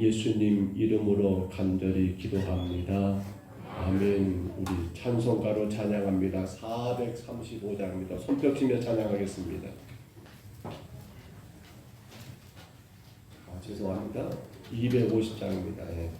예수님 이름으로 간절히 기도합니다. 아멘. 우리 찬송가로 찬양합니다. 435장입니다. 손뼉 치며 찬양하겠습니다. 죄송합니다. 250장입니다. 예.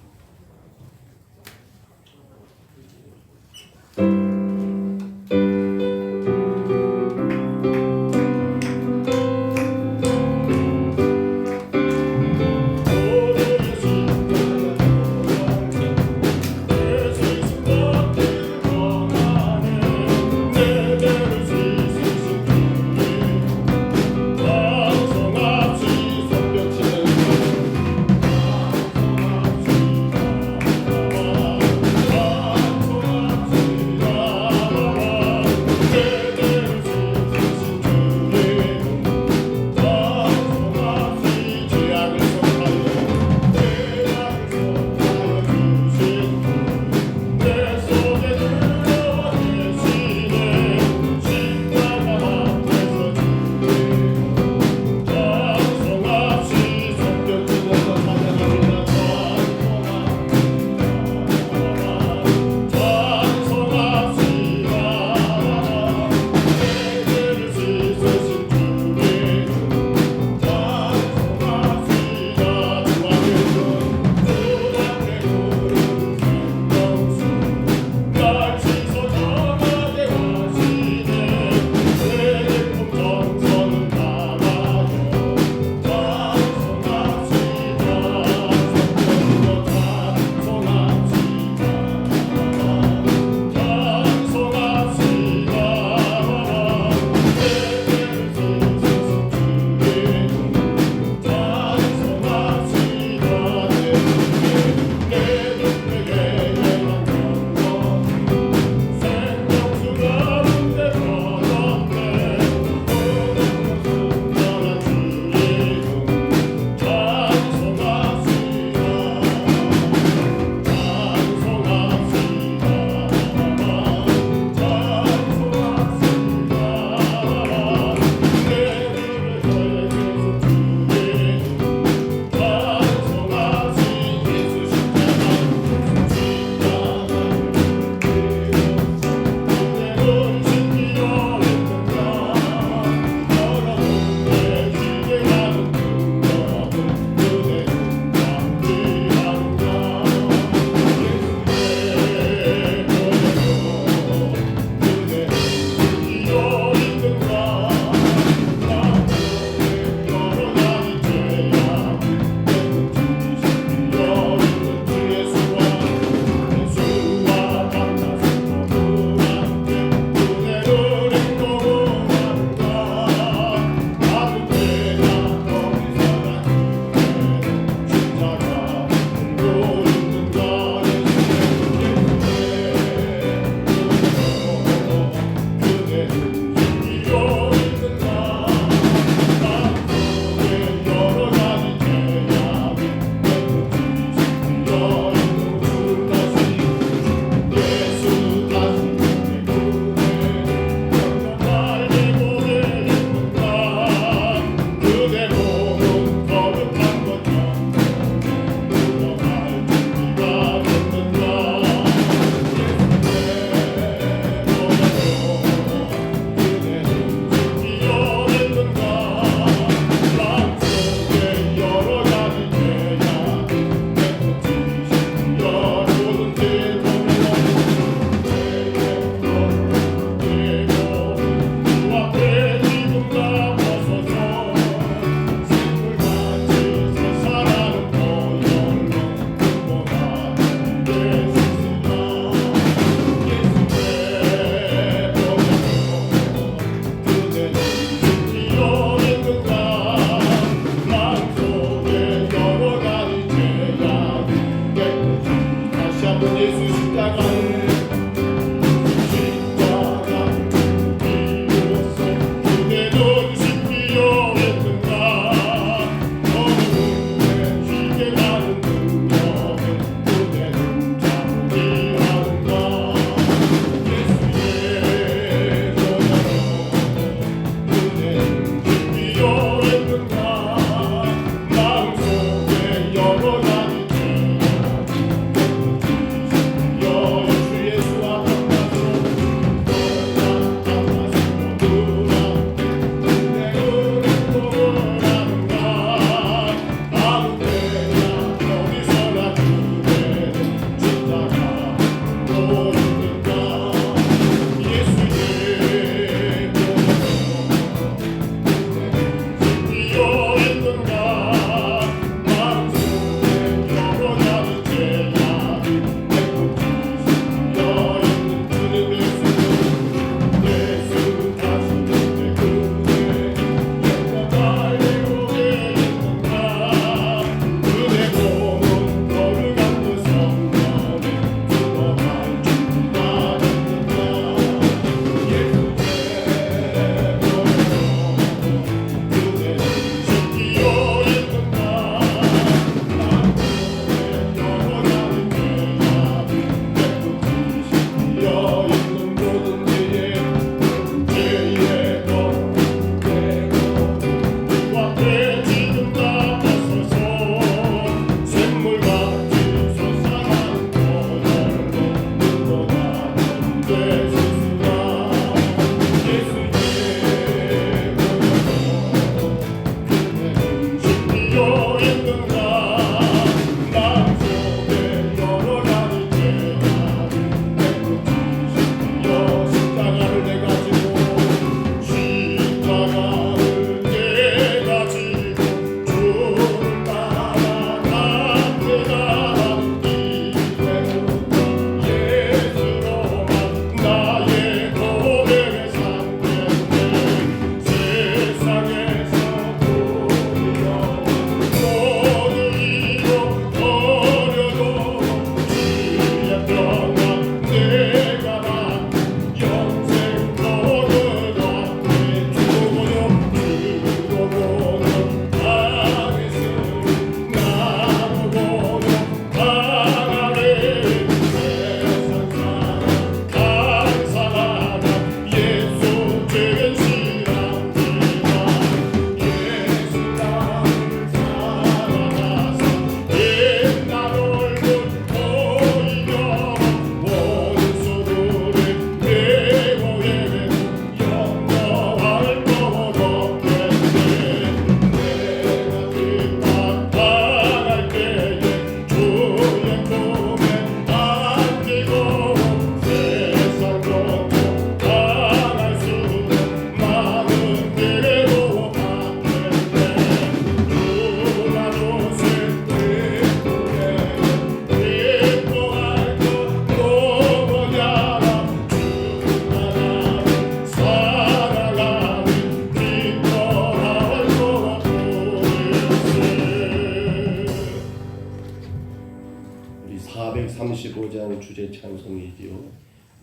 435장 주제 찬송이지요.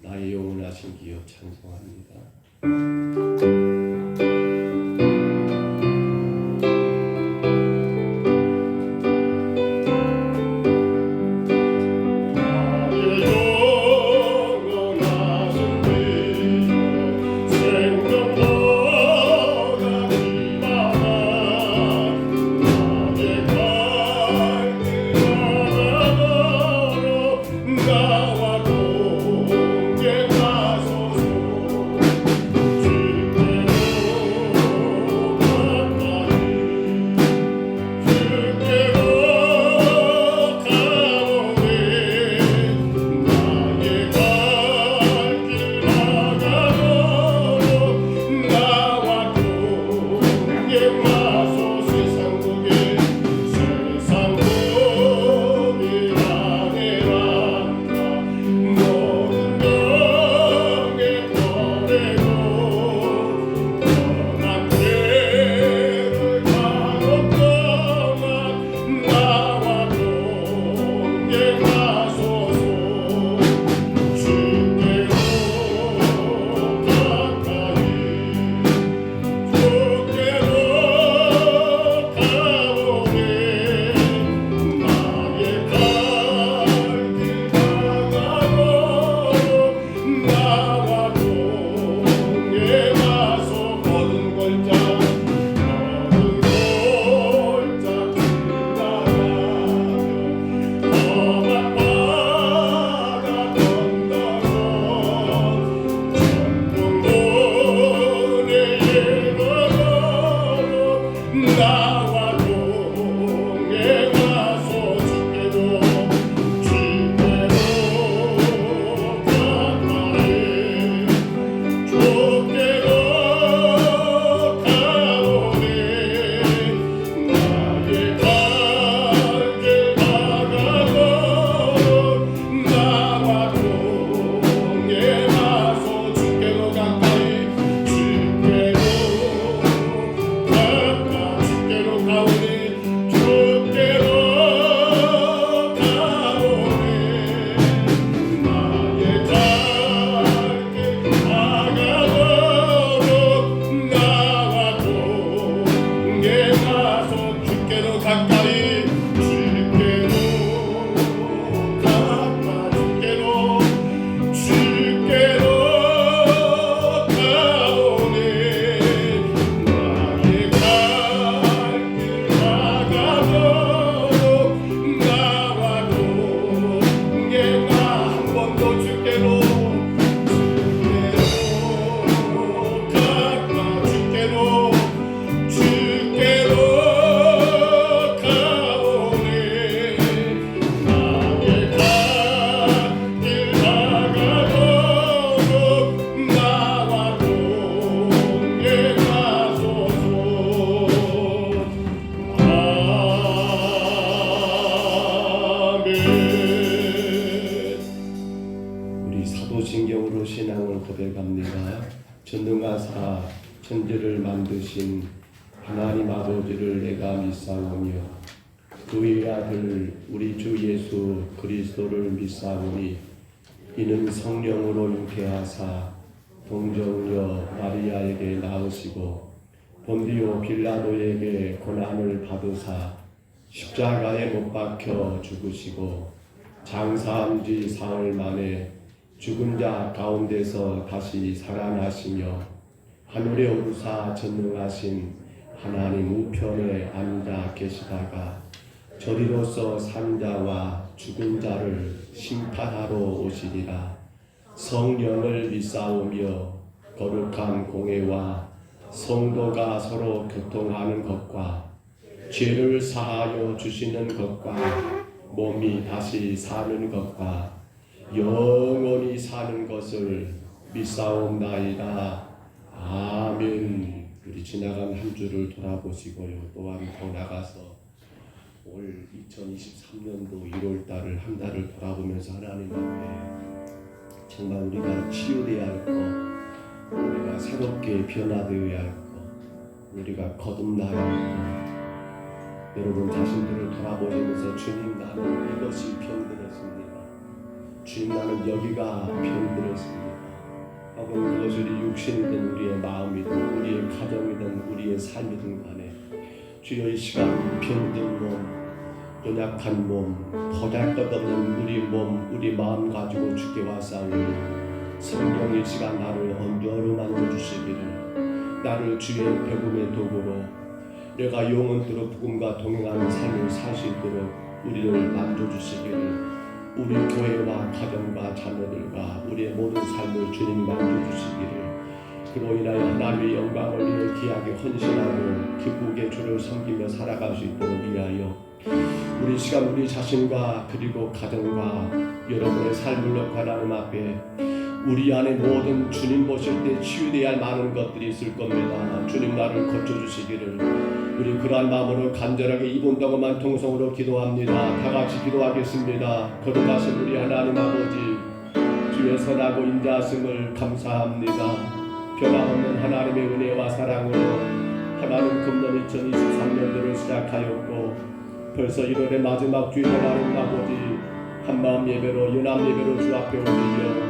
나의 영원하신 기업 찬송합니다. 사도신경으로 신앙을 고백합니다. 전능하사 천지를 만드신 하나님 아버지를 내가 믿사오며 그의 아들 우리 주 예수 그리스도를 믿사오니 이는 성령으로 잉태하사 동정녀 마리아에게 낳으시고 본디오 빌라도에게 고난을 받으사 십자가에 못 박혀 죽으시고 장사한 지 사흘 만에 죽은 자 가운데서 다시 살아나시며 하늘에 오르사 전능하신 하나님 우편에 앉아 계시다가 저리로서 산 자와 죽은 자를 심판하러 오시리라. 성령을 믿사오며 거룩한 공회와 성도가 서로 교통하는 것과 죄를 사하여 주시는 것과 몸이 다시 사는 것과 영원히 사는 것을 믿사옵나이다. 아멘. 우리 지나간 한 주를 돌아보시고요. 또한 더 나가서 올 2023년도 1월달을 한 달을 돌아보면서 하나님 앞에 정말 우리가 치유되어야 할 것, 우리가 새롭게 변화되어야 할 것, 우리가 거듭나야 할 것, 여러분 자신들을 돌아보시면서 주님 나는 이것이 병들었습니다. 주님 나는 여기가 병들었습니다. 혹은 그것이 육신이든 우리의 마음이든 우리의 가정이든 우리의 삶이든 간에 주여 이 시간 병든 몸, 연약한 몸, 보잘것없는 우리 몸, 우리 마음 가지고 주께 왔사오니 성령의 시간 나를 어루만져 주시기를, 나를 주의 복음의 도구로 내가 영원토록 복음과 동행하는 삶을 살 수 있도록 우리를 만져주시기를, 우리 교회와 가정과 자녀들과 우리의 모든 삶을 주님이 만져주시기를, 그로 인하여 하나님의 영광을 위해 귀하게 헌신하고 기쁘게 주를 섬기며 살아갈 수 있도록 위하여 우리 시간 우리 자신과 그리고 가정과 여러분의 삶을 놓고 하나님 앞에 우리 안에 모든 주님 보실 때 치유되어야 할 많은 것들이 있을 겁니다. 주님 나를 고쳐주시기를, 우리 그러한 마음으로 간절하게 이분 동안만 통성으로 기도합니다. 다 같이 기도하겠습니다. 거듭나신 우리 하나님 아버지, 주의 선하고 인자하심을 감사합니다. 변함없는 하나님의 은혜와 사랑으로 하나님 금년 2023년도를 시작하였고 벌써 1월의 마지막 주일 하나님 아버지, 한마음 예배로 연합 예배로 주 앞에 올리며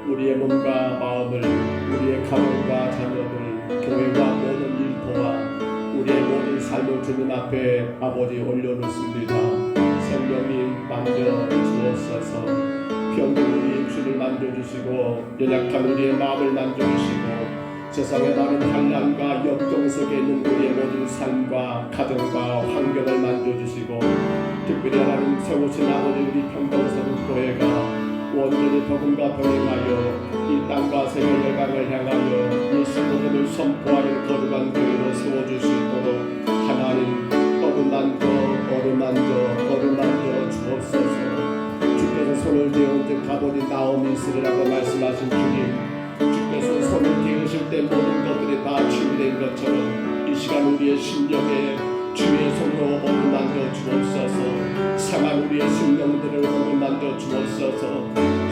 우리의 몸과 마음을, 우리의 가정과 자녀들, 교회와 모든 일터와 우리의 모든 삶을 주님 앞에 아버지 올려놓습니다. 성령님 만져 주옵소서. 병든 우리의 육신을 만져주시고 연약한 우리의 마음을 만져주시고 세상의 많은 환난과 역경 속에 있는 우리의 모든 삶과 가정과 환경을 만져주시고 특별히 하나님 세우신 아버지 우리 평동서북교회가 온전히 복음과 동행하여 이 땅과 세계 열강을 향하여 이 복음을 선포하는 거룩한 교회로 세워줄 수 있도록 하나님 어루만져 주옵소서. 주께서 손을 대어 가보니 나옴이 있으리라고 말씀하신 주님, 주께서 손을 대으실 때 모든 것들이 다 치유된 것처럼 이 시간 우리의 심령에 주의 손으로 어루만져 주옵소서. 상한 우리의 심령들을 어루만져 주옵소서.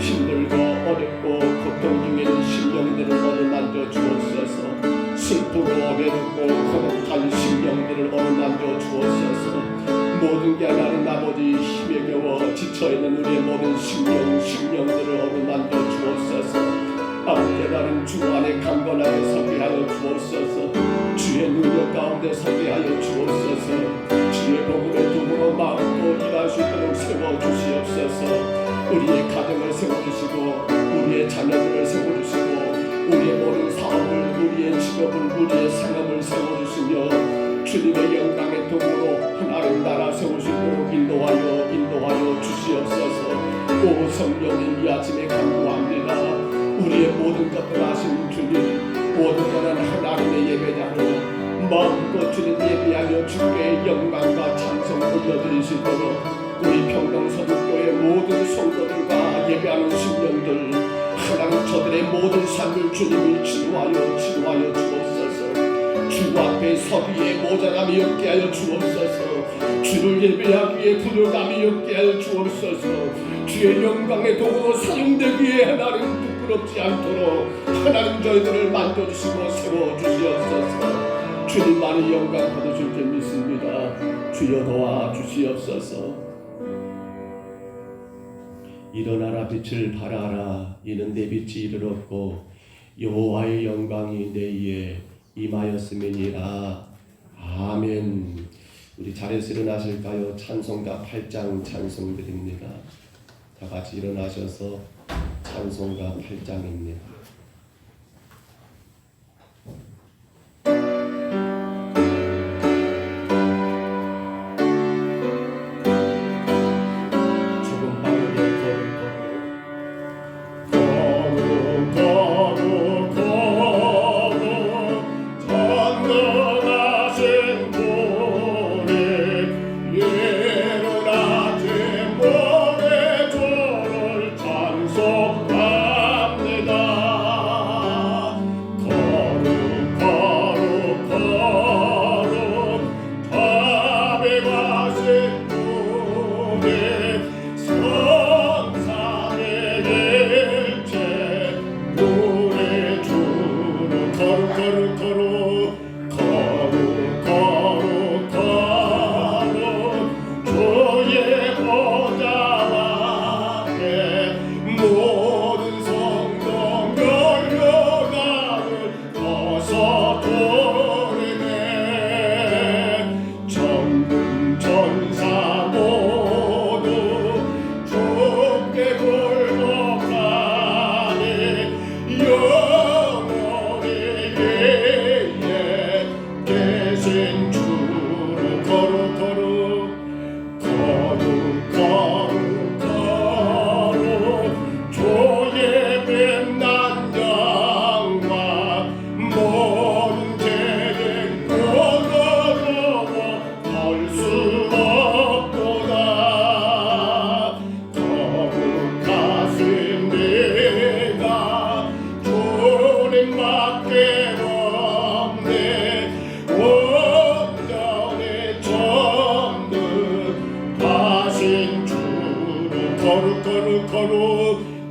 힘들고 어렵고 고통 중에 있는 심령들을 어루만져 주옵소서. 슬프고 외롭고 고독한 심령들을 어루만져 주옵소서. 모든 게 하나님 아버지 힘에 겨워 지쳐있는 우리의 모든 심령들을 어루만져 주옵소서. 아버지 나는 주 안에 강건하게 서게 하여 주옵소서. 주의 능력 가운데 서게 하여 주옵소서. 주의 복음의 도구로 마음껏 일할 수 있도록 세워주시옵소서. 우리의 가정을 세워주시고 우리의 자녀들을 세워주시고 우리의 모든 사업을, 우리의 직업을, 우리의 상업을 세워주시며 주님의 영광의 도구로 하나님 나라 세우시도록 인도하여 주시옵소서. 오 성령님, 이 아침에 간구합니다. 우리의 모든 것들 아시는 주님, 모든 것은 하나님의 예배자로 마음껏 주님 예배하며 주께 영광과 찬송 올려드릴 수 있도록 우리 평동서북교회 모든 성도들과 예배하는 심령들 하나님 저들의 모든 삶을 주님이 치유하여 주옵소서. 주 앞에 서기에 모자람이 없게 하여 주옵소서. 주를 예배하기 위해 부족함이 없게 하여 주옵소서. 주의 영광의 도구로 사용되기에 하나님 부끄럽지 않도록 하나님 저희들을 만져주시고 세워주시옵소서. 주님만이 영광 받으실 줄 믿습니다. 주여 도와주시옵소서. 일어나라 빛을 발하라. 이는 내 빛이 이르렀고 여호와의 영광이 내 위에 임하였음이니라. 아멘. 우리 자리에서 일어나실까요? 찬송가 8장 찬송드립니다. 다 같이 일어나셔서 찬송가 8장입니다. 찬송합니다. 거룩 거룩 거룩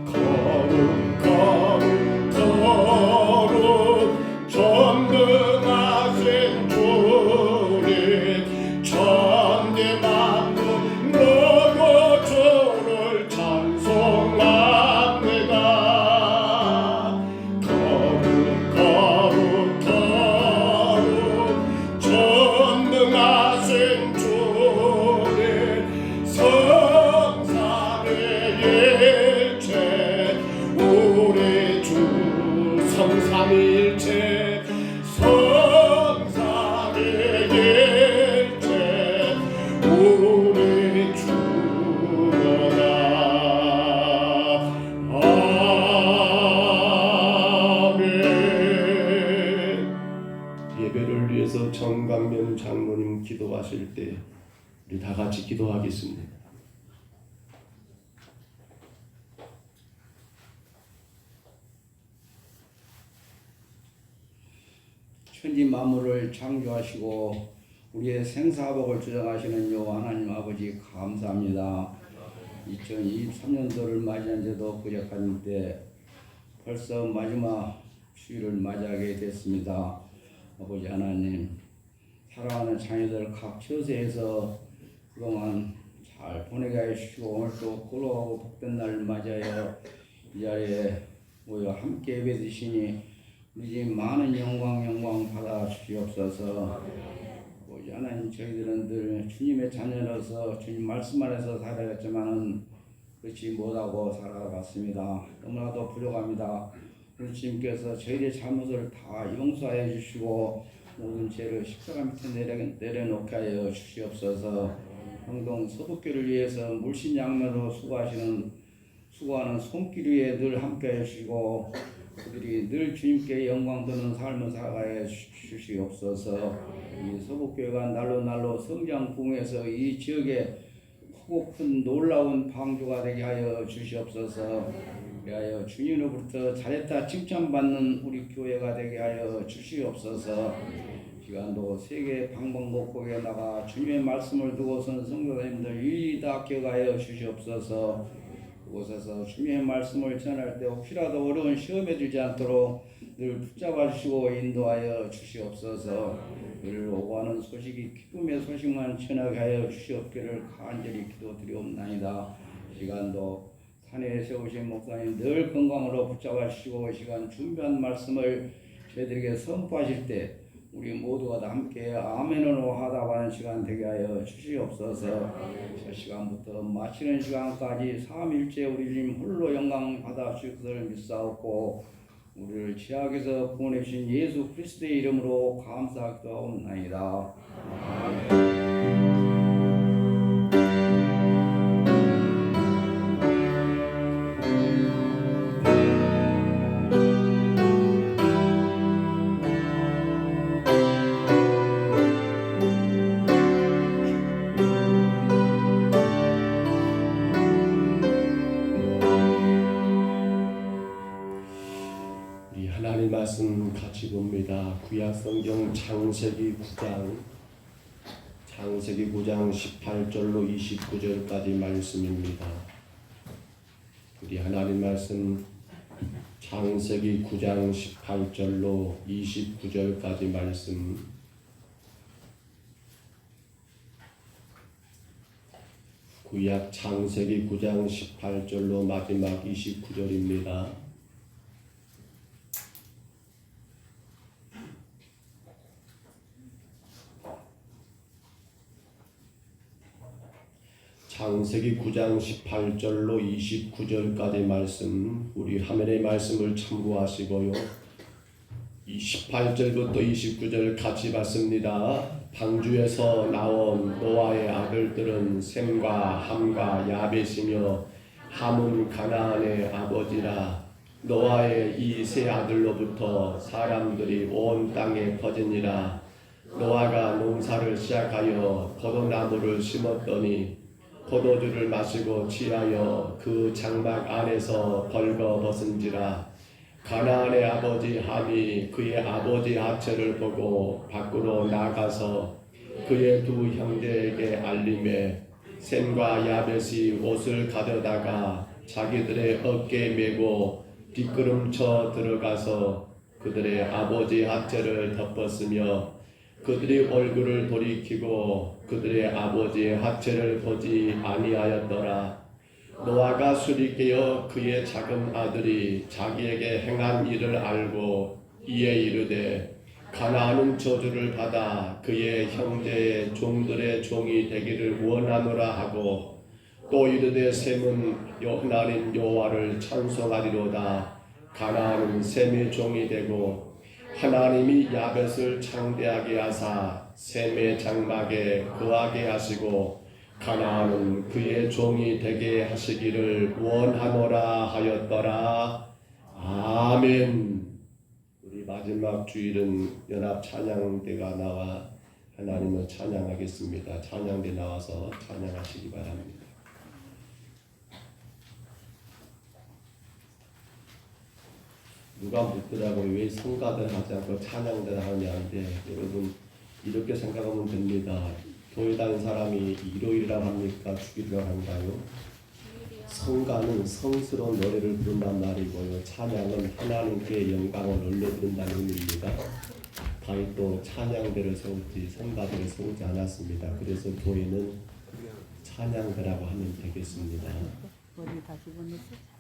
거룩 거룩 거룩 전능하신 주님 천지 만물 너고 주를 찬송합니다. 거룩 거룩 거룩 전능하신 주님 성삼의 일체 우리 주 성삼일체 성삼의 일체 우리 주로다. 아멘. 예배를 위해서 정광면 장로님 기도하실 때 우리 다 같이 기도하겠습니다. 천지 만물을 창조하시고 우리의 생사복을 주장하시는 여호와 하나님 아버지 감사합니다. 2023년도를 맞이한 지도 부족한 때 벌써 마지막 주일을 맞이하게 됐습니다. 아버지 하나님, 사랑하는 자녀들 각 처소에서 그동안 잘 보내게 해주시고 오늘 또 고루하고 복된 날을 맞이하여 이 자리에 모여 함께 예배드시니 우리 집 많은 영광 받아 주시옵소서. 아버지 하나님, 저희들은 늘 주님의 자녀로서 주님 말씀 안에서 살아갔지만은 그렇지 못하고 살아갔습니다. 너무나도 부족합니다. 우리 주님께서 저희의 잘못을 다 용서해 주시고 모든 죄를 십자가 밑에 내려놓게 하여 주시옵소서. 평동 서북교를 위해서 물신양면으로 수고하는 손길 위에 늘 함께 해주시고 그들이 늘 주님께 영광 드는 삶을 살아가야 주시옵소서. 이 서북교회가 날로 성장 부흥해서 이 지역에 크고 큰 놀라운 방주가 되게 하여 주시옵소서. 그리하여 주님으로부터 잘했다 칭찬받는 우리 교회가 되게 하여 주시옵소서. 시간도 세계 방방곡곡에 나가 주님의 말씀을 두고선 성도님들 일일이 다 기억하여 주시옵소서. 그곳에서 주님의 말씀을 전할 때 혹시라도 어려운 시험에 들지 않도록 늘 붙잡아 주시고 인도하여 주시옵소서. 늘 오고하는 소식이 기쁨의 소식만 전하게 하여 주시옵기를 간절히 기도드리옵나이다. 시간도 산에 세우신 목사님 늘 건강으로 붙잡아 주시고 시간 준비한 말씀을 저희들에게 선포하실 때 우리 모두가 다 함께 아멘으로 하다가는 시간 되게 하여 주시옵소서. 첫 시간부터 마치는 시간까지 삼일째 우리 주님 홀로 영광 받아 주실 것을 믿사옵고 우리를 죄악에서 구원해 주신 예수 그리스도의 이름으로 감사하옵나이다. 하나님 말씀 같이 봅니다. 구약성경 창세기 9장 18절로 29절까지 말씀입니다. 우리 하나님 말씀 창세기 9장 18절로 29절까지 말씀 구약 창세기 9장 18절로 마지막 29절입니다. 창세기 9장 18절로 29절까지 말씀 우리 화면의 말씀을 참고하시고요. 28절부터 29절 같이 봤습니다. 방주에서 나온 노아의 아들들은 셈과 함과 야벳이며 함은 가나안의 아버지라. 노아의 이 세 아들로부터 사람들이 온 땅에 퍼지니라. 노아가 농사를 시작하여 포도나무를 심었더니 포도주를 마시고 취하여 그 장막 안에서 벌거벗은지라. 가나안의 아버지 함이 그의 아버지 아처를 보고 밖으로 나가서 그의 두 형제에게 알림해 셈과 야벳이 옷을 가져다가 자기들의 어깨에 메고 뒷걸음쳐 들어가서 그들의 아버지의 하체를 덮었으며 그들이 얼굴을 돌이키고 그들의 아버지의 하체를 보지 아니하였더라. 노아가 술이 깨어 그의 작은 아들이 자기에게 행한 일을 알고 이에 이르되 가나안은 저주를 받아 그의 형제의 종들의 종이 되기를 원하노라 하고 또 이르되 셈은 하나님 여호와를 찬송하리로다. 가나안은 셈의 종이 되고 하나님이 야벳을 창대하게 하사 셈의 장막에 거하게 하시고 가나안은 그의 종이 되게 하시기를 원하노라 하였더라. 아멘. 우리 마지막 주일은 연합 찬양대가 나와 하나님을 찬양하겠습니다. 찬양대 나와서 찬양하시기 바랍니다. 누가 묻더라고요. 왜 성가들 하지 않고 찬양들 하냐는데 여러분 이렇게 생각하면 됩니다. 교회 다니는 사람이 일요일이라고 합니까? 주일이라고 한가요? 성가는 성스러운 노래를 부른단 말이고요. 찬양은 하나님께 영광을 올려드린다는 의미입니다. 다윗도 찬양대를 세웠지 성가대를 세우지 않았습니다. 그래서 교회는 찬양대라고 하면 되겠습니다. 머리 다시 보냈어.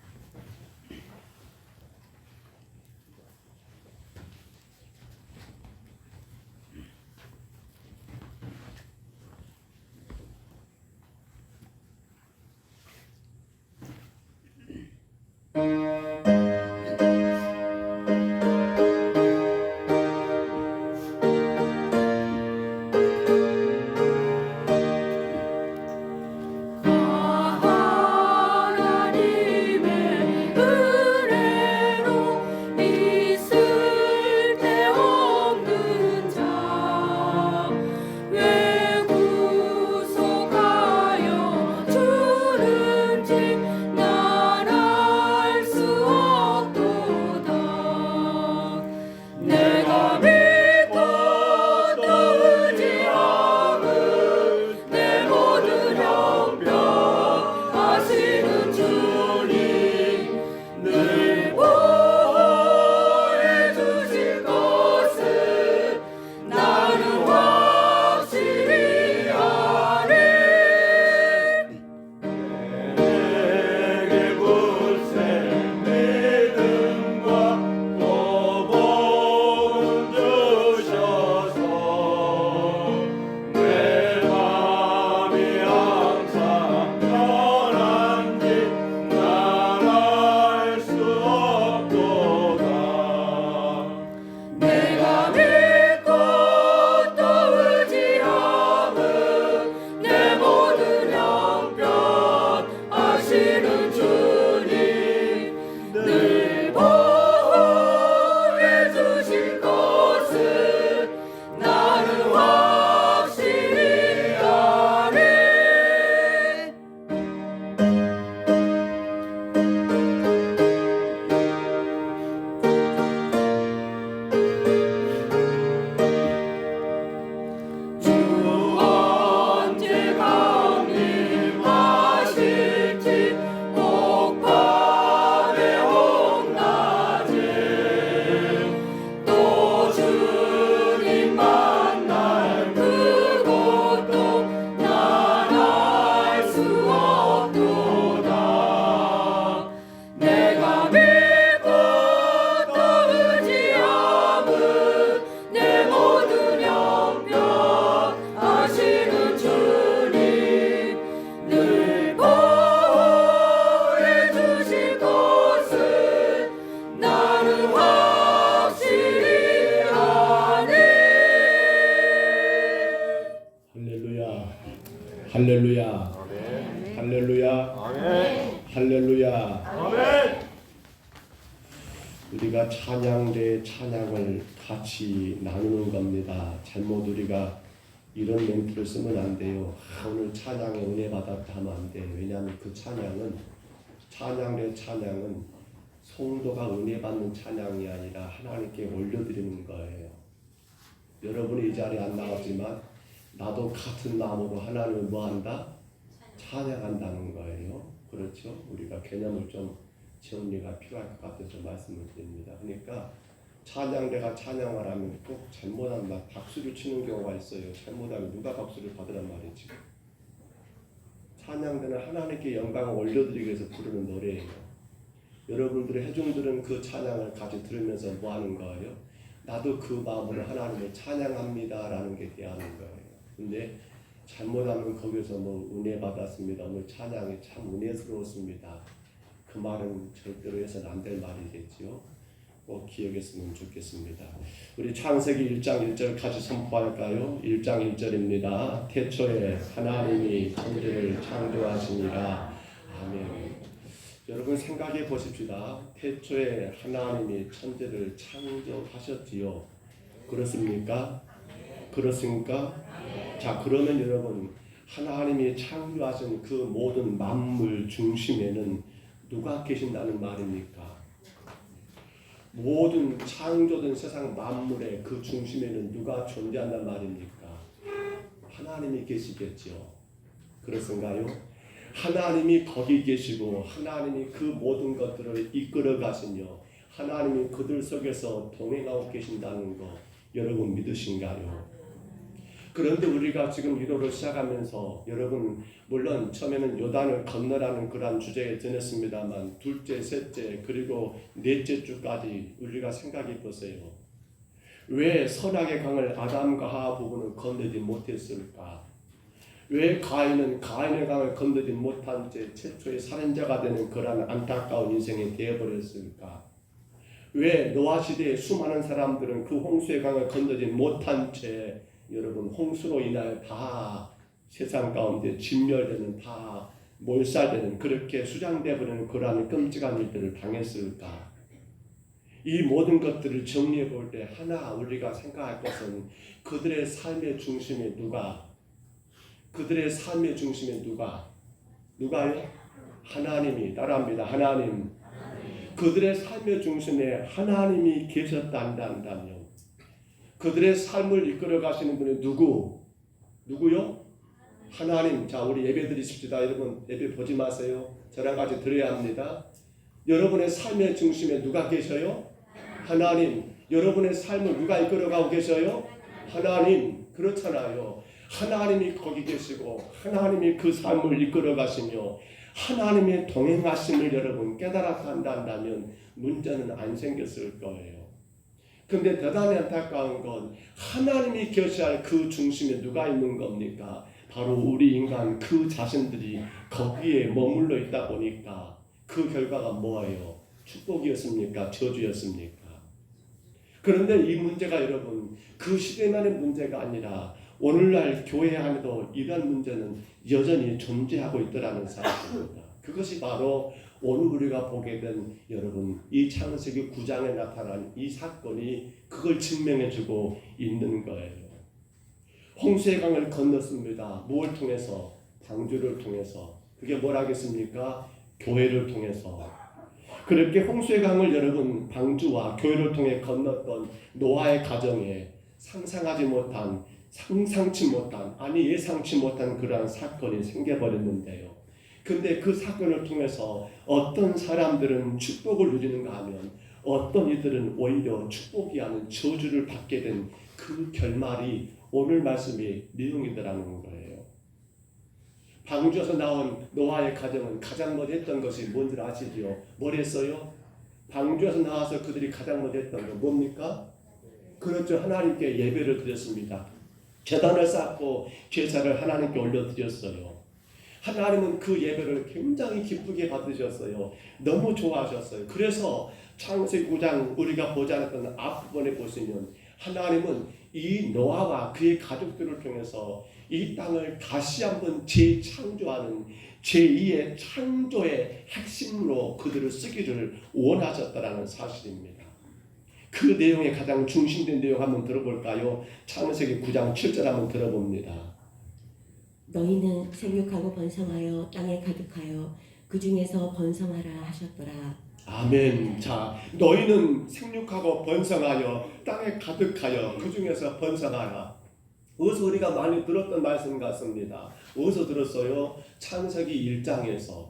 할렐루야. 할렐루야. 할렐루야. 우리가 찬양대 찬양을 같이 나누는 겁니다. 잘못 우리가 이런 멘트를 쓰면 안 돼요. 오늘 찬양에 은혜 받았다 하면 안 돼요. 왜냐하면 그 찬양대 찬양은 성도가 은혜 받는 찬양이 아니라 하나님께 올려드리는 거예요. 여러분이 이 자리에 안 나왔지만 나도 같은 마음으로 하나님을 뭐한다? 찬양한다는 거예요. 그렇죠? 우리가 개념을 좀 정리가 필요할 것 같아서 말씀을 드립니다. 그러니까 찬양대가 찬양을 하면 꼭 잘못하면 박수를 치는 경우가 있어요. 잘못하면 누가 박수를 받으란 말이지. 찬양대는 하나님께 영광을 올려드리기 위해서 부르는 노래예요. 여러분들의 회중들은 그 찬양을 같이 들으면서 뭐 하는 거예요? 나도 그 마음으로 하나님을 찬양합니다 라는 게 대하는 거예요. 근데 잘못하면 거기서 뭐 은혜 받았습니다. 오늘 찬양이 참 은혜스러웠습니다. 그 말은 절대로 해서는 안 될 말이겠지요. 꼭 기억했으면 좋겠습니다. 우리 창세기 1장 1절 같이 선포할까요? 1장 1절입니다. 태초에 하나님이 천지를 창조하시니라. 아멘. 여러분 생각해 보십시다. 태초에 하나님이 천지를 창조하셨지요. 그렇습니까? 그렇습니까? 자, 그러면 여러분 하나님이 창조하신 그 모든 만물 중심에는 누가 계신다는 말입니까? 모든 창조된 세상 만물의 그 중심에는 누가 존재한다는 말입니까? 하나님이 계시겠죠. 그렇습니까요? 하나님이 거기 계시고 하나님이 그 모든 것들을 이끌어 가시며 하나님이 그들 속에서 동행하고 계신다는 거 여러분 믿으신가요? 그런데 우리가 지금 기도를 시작하면서 여러분 물론 처음에는 요단을 건너라는 그러한 주제에 드렸습니다만 둘째, 셋째 그리고 넷째 주까지 우리가 생각해 보세요. 왜 선악의 강을 아담과 하와 부부는 건너지 못했을까? 왜 가인은 가인의 강을 건너지 못한 채 최초의 살인자가 되는 그러한 안타까운 인생이 되어버렸을까? 왜 노아 시대의 수많은 사람들은 그 홍수의 강을 건너지 못한 채 여러분 홍수로 인하여 다 세상 가운데 진멸되는 다 몰살되는 그렇게 수장되어버리는 그러한 끔찍한 일들을 당했을까? 이 모든 것들을 정리해 볼 때 하나 우리가 생각할 것은 그들의 삶의 중심에 누가? 그들의 삶의 중심에 누가? 누가요? 하나님이 따라합니다. 하나님. 그들의 삶의 중심에 하나님이 계셨단다면 그들의 삶을 이끌어 가시는 분이 누구요? 하나님. 자, 우리 예배 드리십시다. 여러분 예배 보지 마세요. 저랑 같이 드려야 합니다. 여러분의 삶의 중심에 누가 계셔요? 하나님. 여러분의 삶을 누가 이끌어가고 계셔요? 하나님. 그렇잖아요. 하나님이 거기 계시고 하나님이 그 삶을 이끌어 가시며 하나님의 동행하심을 여러분 깨달아서 한다면 문제는 안 생겼을 거예요. 근데 대단히 안타까운 건 하나님이 계셔야 그 중심에 누가 있는 겁니까? 바로 우리 인간 그 자신들이 거기에 머물러 있다 보니까 그 결과가 뭐예요? 축복이었습니까? 저주였습니까? 그런데 이 문제가 여러분 그 시대만의 문제가 아니라 오늘날 교회 안에도 이런 문제는 여전히 존재하고 있더라는 사실입니다. 그것이 바로 오늘 우리가 보게 된 여러분 이 창세기 9장에 나타난 이 사건이 그걸 증명해주고 있는 거예요. 홍수의 강을 건넜습니다. 무엇을 통해서? 방주를 통해서. 그게 뭐라겠습니까? 교회를 통해서. 그렇게 홍수의 강을 여러분 방주와 교회를 통해 건넜던 노아의 가정에 상상하지 못한 상상치 못한 아니 예상치 못한 그러한 사건이 생겨버렸는데요. 근데 그 사건을 통해서 어떤 사람들은 축복을 누리는가 하면 어떤 이들은 오히려 축복이 아닌 저주를 받게 된 그 결말이 오늘 말씀의 내용이더라는 거예요. 방주에서 나온 노아의 가정은 가장 먼저 했던 것이 뭔지 아시죠? 뭘 했어요? 방주에서 나와서 그들이 가장 먼저 했던 건 뭡니까? 그렇죠. 하나님께 예배를 드렸습니다. 제단을 쌓고 제사를 하나님께 올려드렸어요. 하나님은 그 예배를 굉장히 기쁘게 받으셨어요. 너무 좋아하셨어요. 그래서 창세기 9장 우리가 보지 않았던 앞부분에 보시면 하나님은 이 노아와 그의 가족들을 통해서 이 땅을 다시 한번 재창조하는 제2의 창조의 핵심으로 그들을 쓰기를 원하셨다라는 사실입니다. 그 내용의 가장 중심된 내용 한번 들어볼까요? 창세기 9장 7절 한번 들어봅니다. 너희는 생육하고 번성하여 땅에 가득하여 그 중에서 번성하라 하셨더라. 아멘. 자, 너희는 생육하고 번성하여 땅에 가득하여 그 중에서 번성하라. 어디서 우리가 많이 들었던 말씀 같습니다. 어디서 들었어요? 창세기 1장에서.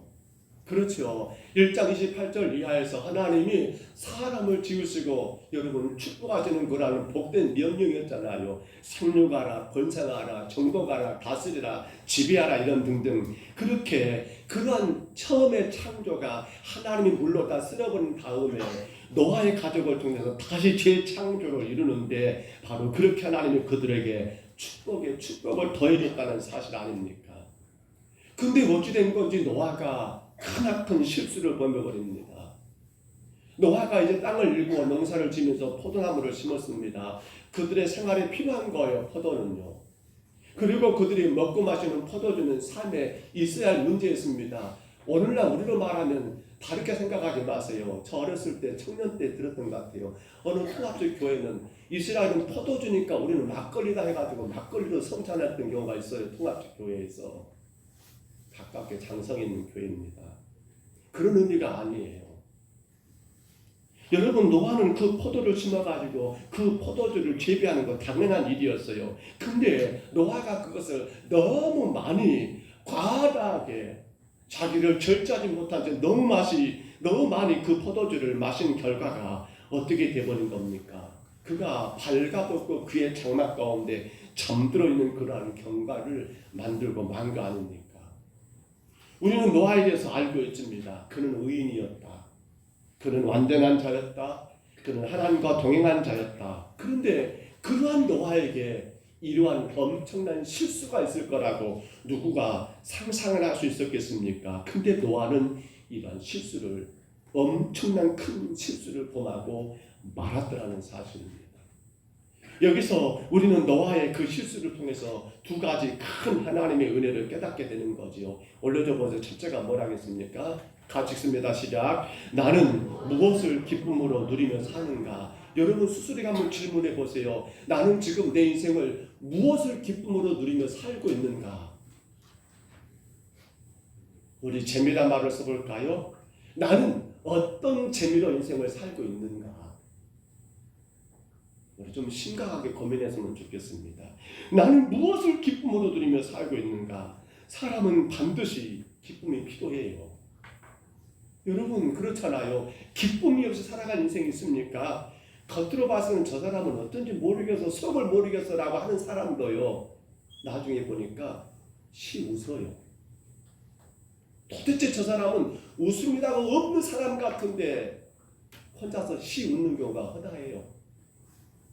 그렇죠. 1장 28절 이하에서 하나님이 사람을 지으시고 여러분 축복하시는 거라는 복된 명령이었잖아요. 생육하라, 번성하라, 정복하라, 다스리라, 지배하라 이런 등등. 그렇게 그러한 처음의 창조가 하나님이 물로 다 쓸어버린 다음에 노아의 가족을 통해서 다시 재창조를 이루는데 바로 그렇게 하나님이 그들에게 축복에 축복을 더해줬다는 사실 아닙니까? 근데 어찌 된 건지 노아가 크나큰 실수를 범해버립니다. 노아가 이제 땅을 일구어 농사를 지면서 포도나무를 심었습니다. 그들의 생활에 필요한 거예요, 포도는요. 그리고 그들이 먹고 마시는 포도주는 삶에 있어야 할 문제였습니다. 오늘날 우리로 말하면 다르게 생각하지 마세요. 저 어렸을 때 청년 때 들었던 것 같아요. 어느 통합적 교회는 이스라엘은 포도주니까 우리는 막걸리다 해가지고 막걸리로 성찬했던 경우가 있어요. 통합적 교회에서. 가깝게 장성 있는 교회입니다. 그런 의미가 아니에요. 여러분 노아는 그 포도를 심어가지고 그 포도주를 재배하는 건 당연한 일이었어요. 근데 노아가 그것을 너무 많이 과다하게 자기를 절제하지 못한 채 너무 많이 그 포도주를 마신 결과가 어떻게 돼버린 겁니까? 그가 발가벗고 그의 장막 가운데 잠들어 있는 그러한 경과를 만들고 만 거 아닙니까? 우리는 노아에 대해서 알고 있습니다. 그는 의인이었다. 그는 완전한 자였다. 그는 하나님과 동행한 자였다. 그런데 그러한 노아에게 이러한 엄청난 실수가 있을 거라고 누구가 상상을 할 수 있었겠습니까? 근데 노아는 이러한 실수를 엄청난 큰 실수를 범하고 말았더라는 사실입니다. 여기서 우리는 노아의 그 실수를 통해서 두 가지 큰 하나님의 은혜를 깨닫게 되는 거지요. 올려줘 보세요. 첫째가 뭐라겠습니까? 같이 읽습니다. 시작. 나는 무엇을 기쁨으로 누리며 사는가? 여러분 스스로에게 한번 질문해 보세요. 나는 지금 내 인생을 무엇을 기쁨으로 누리며 살고 있는가? 우리 재미란 말을 써볼까요? 나는 어떤 재미로 인생을 살고 있는가? 우리 좀 심각하게 고민했으면 좋겠습니다. 나는 무엇을 기쁨으로 누리며 살고 있는가? 사람은 반드시 기쁨이 필요해요. 여러분 그렇잖아요. 기쁨이 없이 살아가는 인생이 있습니까? 겉으로 봐서는 저 사람은 어떤지 모르겠어, 속을 모르겠어 라고 하는 사람도요, 나중에 보니까 웃어요. 도대체 저 사람은 웃음이라고 없는 사람 같은데 혼자서 웃는 경우가 허다해요.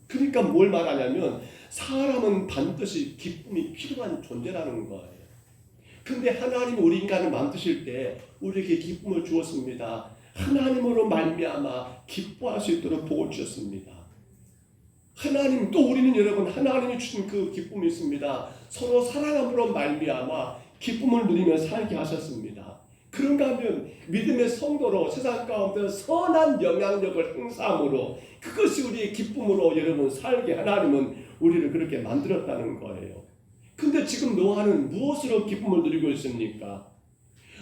그러니까 뭘 말하냐면 사람은 반드시 기쁨이 필요한 존재라는 거예요. 근데 하나님이 우리 인간을 만드실 때 우리에게 기쁨을 주었습니다. 하나님으로 말미암아 기뻐할 수 있도록 복을 주셨습니다. 하나님 또 우리는 여러분 하나님이 주신 그 기쁨이 있습니다. 서로 사랑함으로 말미암아 기쁨을 누리며 살게 하셨습니다. 그런가 하면 믿음의 성도로 세상 가운데 선한 영향력을 행사함으로 그것이 우리의 기쁨으로 여러분 살게 하나님은 우리를 그렇게 만들었다는 거예요. 근데 지금 노아는 무엇으로 기쁨을 누리고 있습니까?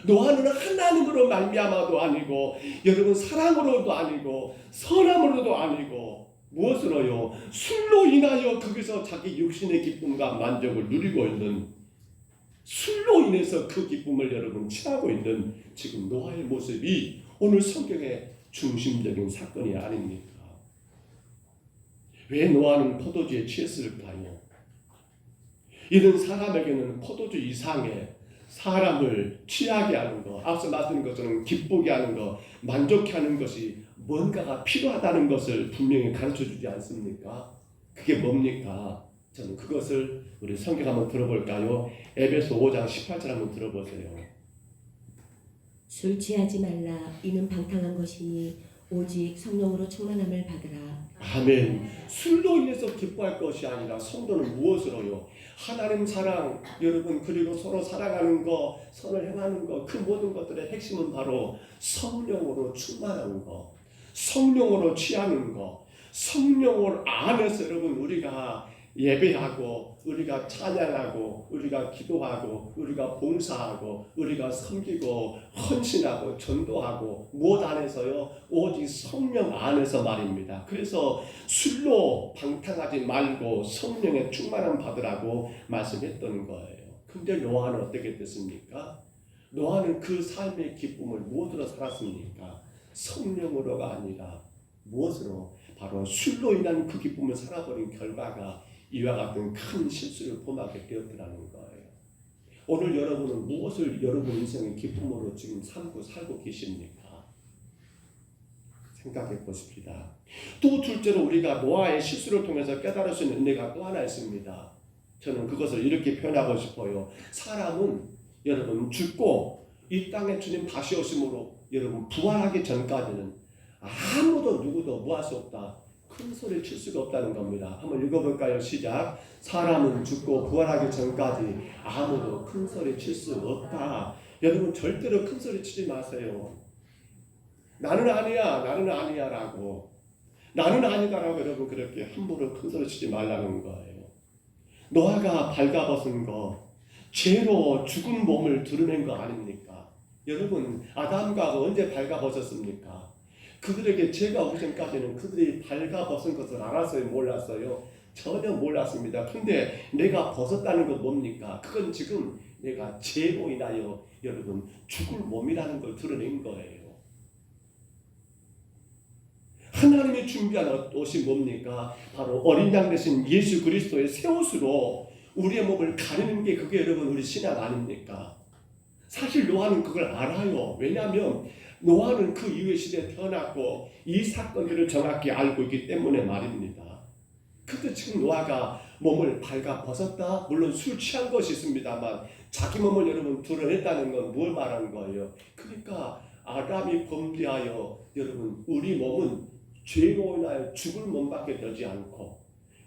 노아는 하나님으로 말미암아도 아니고 여러분 사랑으로도 아니고 선함으로도 아니고 무엇으로요? 술로 인하여 거기서 자기 육신의 기쁨과 만족을 누리고 있는, 술로 인해서 그 기쁨을 여러분 취하고 있는 지금 노아의 모습이 오늘 성경의 중심적인 사건이 아닙니까? 왜 노아는 포도주에 취했을까요? 이런 사람에게는 포도주 이상의 사람을 취하게 하는 것, 앞서 말씀드린 것처럼 기쁘게 하는 것, 만족해 하는 것이 뭔가가 필요하다는 것을 분명히 가르쳐주지 않습니까? 그게 뭡니까? 저는 그것을 우리 성경 한번 들어볼까요? 에베소 5장 18절 한번 들어보세요. 술 취하지 말라. 이는 방탕한 것이니 오직 성령으로 충만함을 받으라. 아멘. 술로 인해서 기뻐할 것이 아니라 성도는 무엇으로요? 하나님 사랑, 여러분 그리고 서로 사랑하는 것, 선을 행하는 것, 그 모든 것들의 핵심은 바로 성령으로 충만한 것, 성령으로 취하는 것, 성령을 안에서 여러분 우리가 예배하고 우리가 찬양하고 우리가 기도하고 우리가 봉사하고 우리가 섬기고 헌신하고 전도하고 무엇 안에서요? 오직 성령 안에서 말입니다. 그래서 술로 방탕하지 말고 성령의 충만함 받으라고 말씀했던 거예요. 근데 노아는 어떻게 됐습니까? 노아는 그 삶의 기쁨을 무엇으로 살았습니까? 성령으로가 아니라 무엇으로? 바로 술로 인한 그 기쁨을 살아버린 결과가 이와 같은 큰 실수를 범하게 되었더라는 거예요. 오늘 여러분은 무엇을 여러분 인생의 기쁨으로 지금 살고 계십니까? 생각해 보십시다. 또 둘째로 우리가 노아의 실수를 통해서 깨달을 수 있는 은혜가 또 하나 있습니다. 저는 그것을 이렇게 표현하고 싶어요. 사람은 여러분 죽고 이 땅에 주님 다시 오심으로 여러분 부활하기 전까지는 아무도 누구도 무할 수 없다. 큰 소리를 칠 수가 없다는 겁니다. 한번 읽어볼까요? 시작. 사람은 죽고 부활하기 전까지 아무도 큰 소리 칠 수 없다. 여러분 절대로 큰 소리 치지 마세요. 나는 아니야, 나는 아니야 라고, 나는 아니다라고 여러분 그렇게 함부로 큰 소리 치지 말라는 거예요. 노아가 발가벗은 거, 죄로 죽은 몸을 드러낸 거 아닙니까? 여러분 아담과 언제 발가벗었습니까? 그들에게 죄가 오기 전까지는 그들이 발가벗은 것을 알았어요? 몰랐어요? 전혀 몰랐습니다. 근데 내가 벗었다는 건 뭡니까? 그건 지금 내가 죄로 인하여 여러분 죽을 몸이라는 걸 드러낸 거예요. 하나님이 준비한 옷이 뭡니까? 바로 어린 양 대신 예수 그리스도의 새 옷으로 우리의 몸을 가리는 게 그게 여러분 우리 신앙 아닙니까? 사실 노아는 그걸 알아요. 왜냐하면 노아는 그 이후의 시대에 태어났고 이 사건들을 정확히 알고 있기 때문에 말입니다. 근데 지금 노아가 몸을 발가벗었다? 물론 술 취한 것이 있습니다만 자기 몸을 여러분 드러냈다는 건 뭘 말하는 거예요? 그러니까 아담이 범죄하여 여러분 우리 몸은 죄로 인하여 죽을 몸밖에 되지 않고